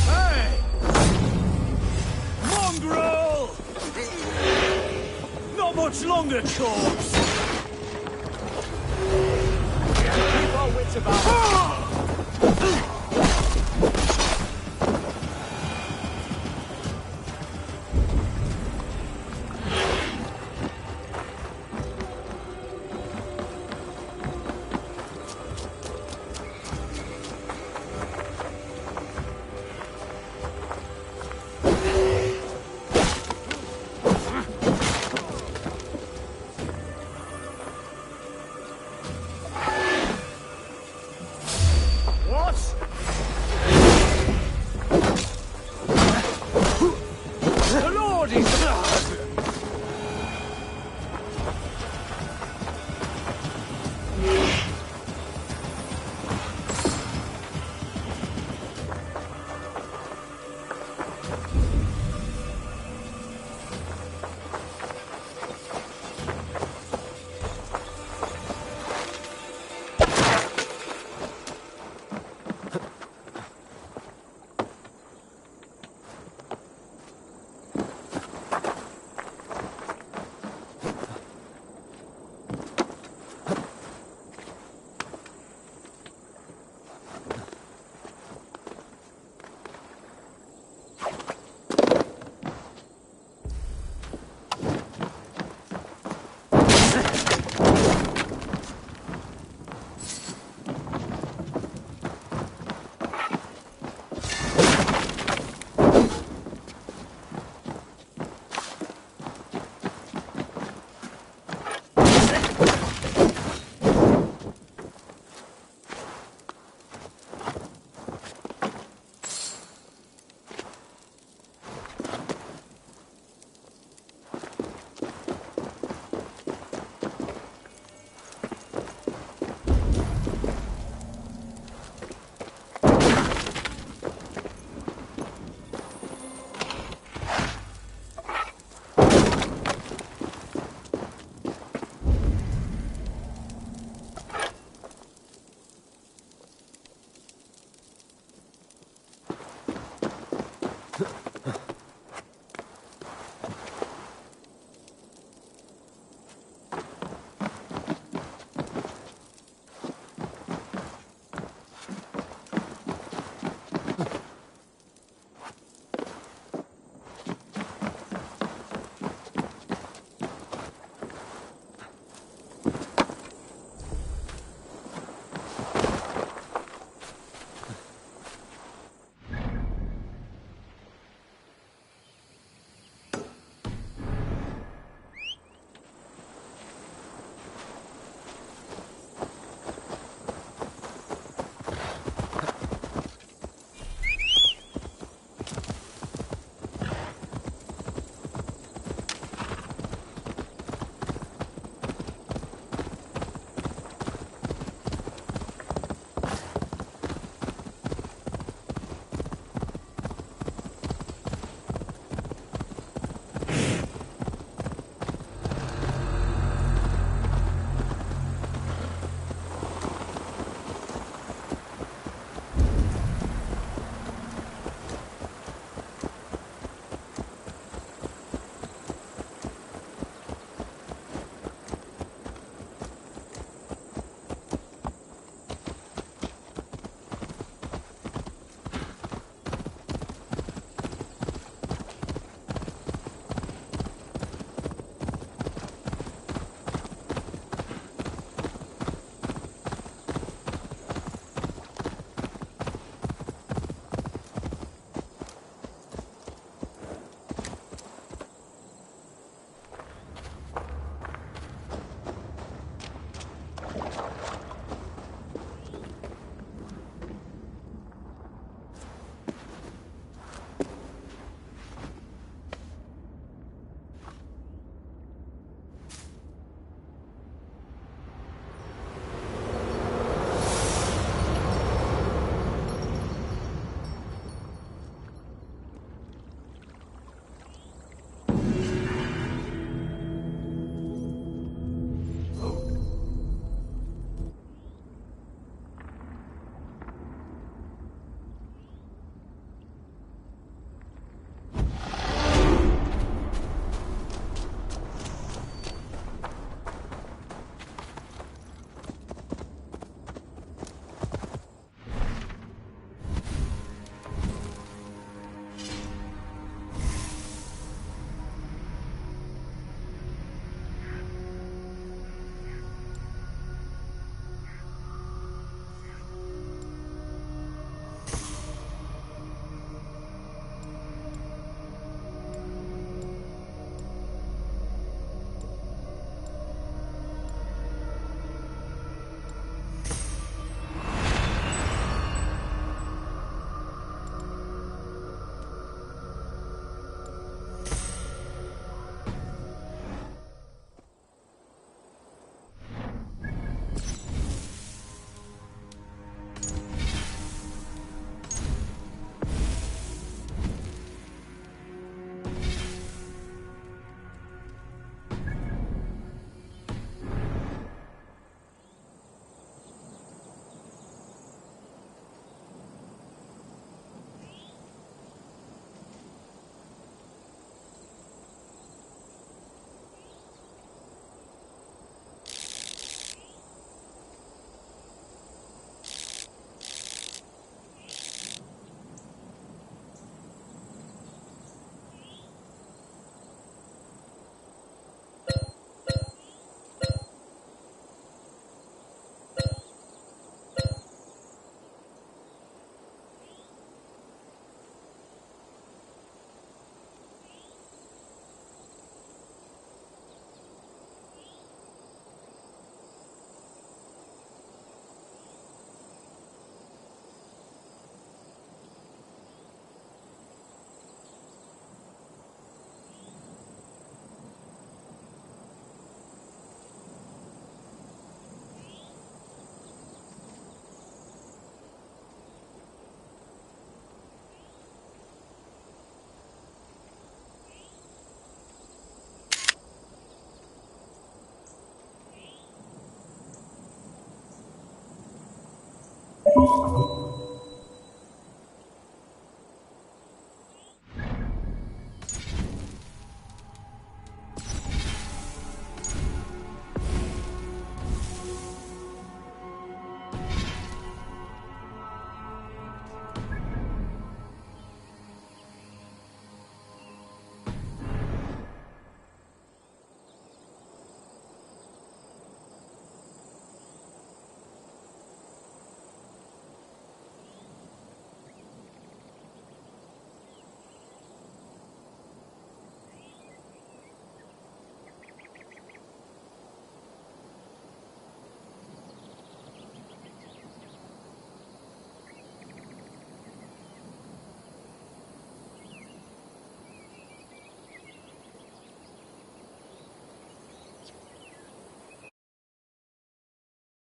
Hey! Mongrel! Not much longer, corpse! Keep our wits about us.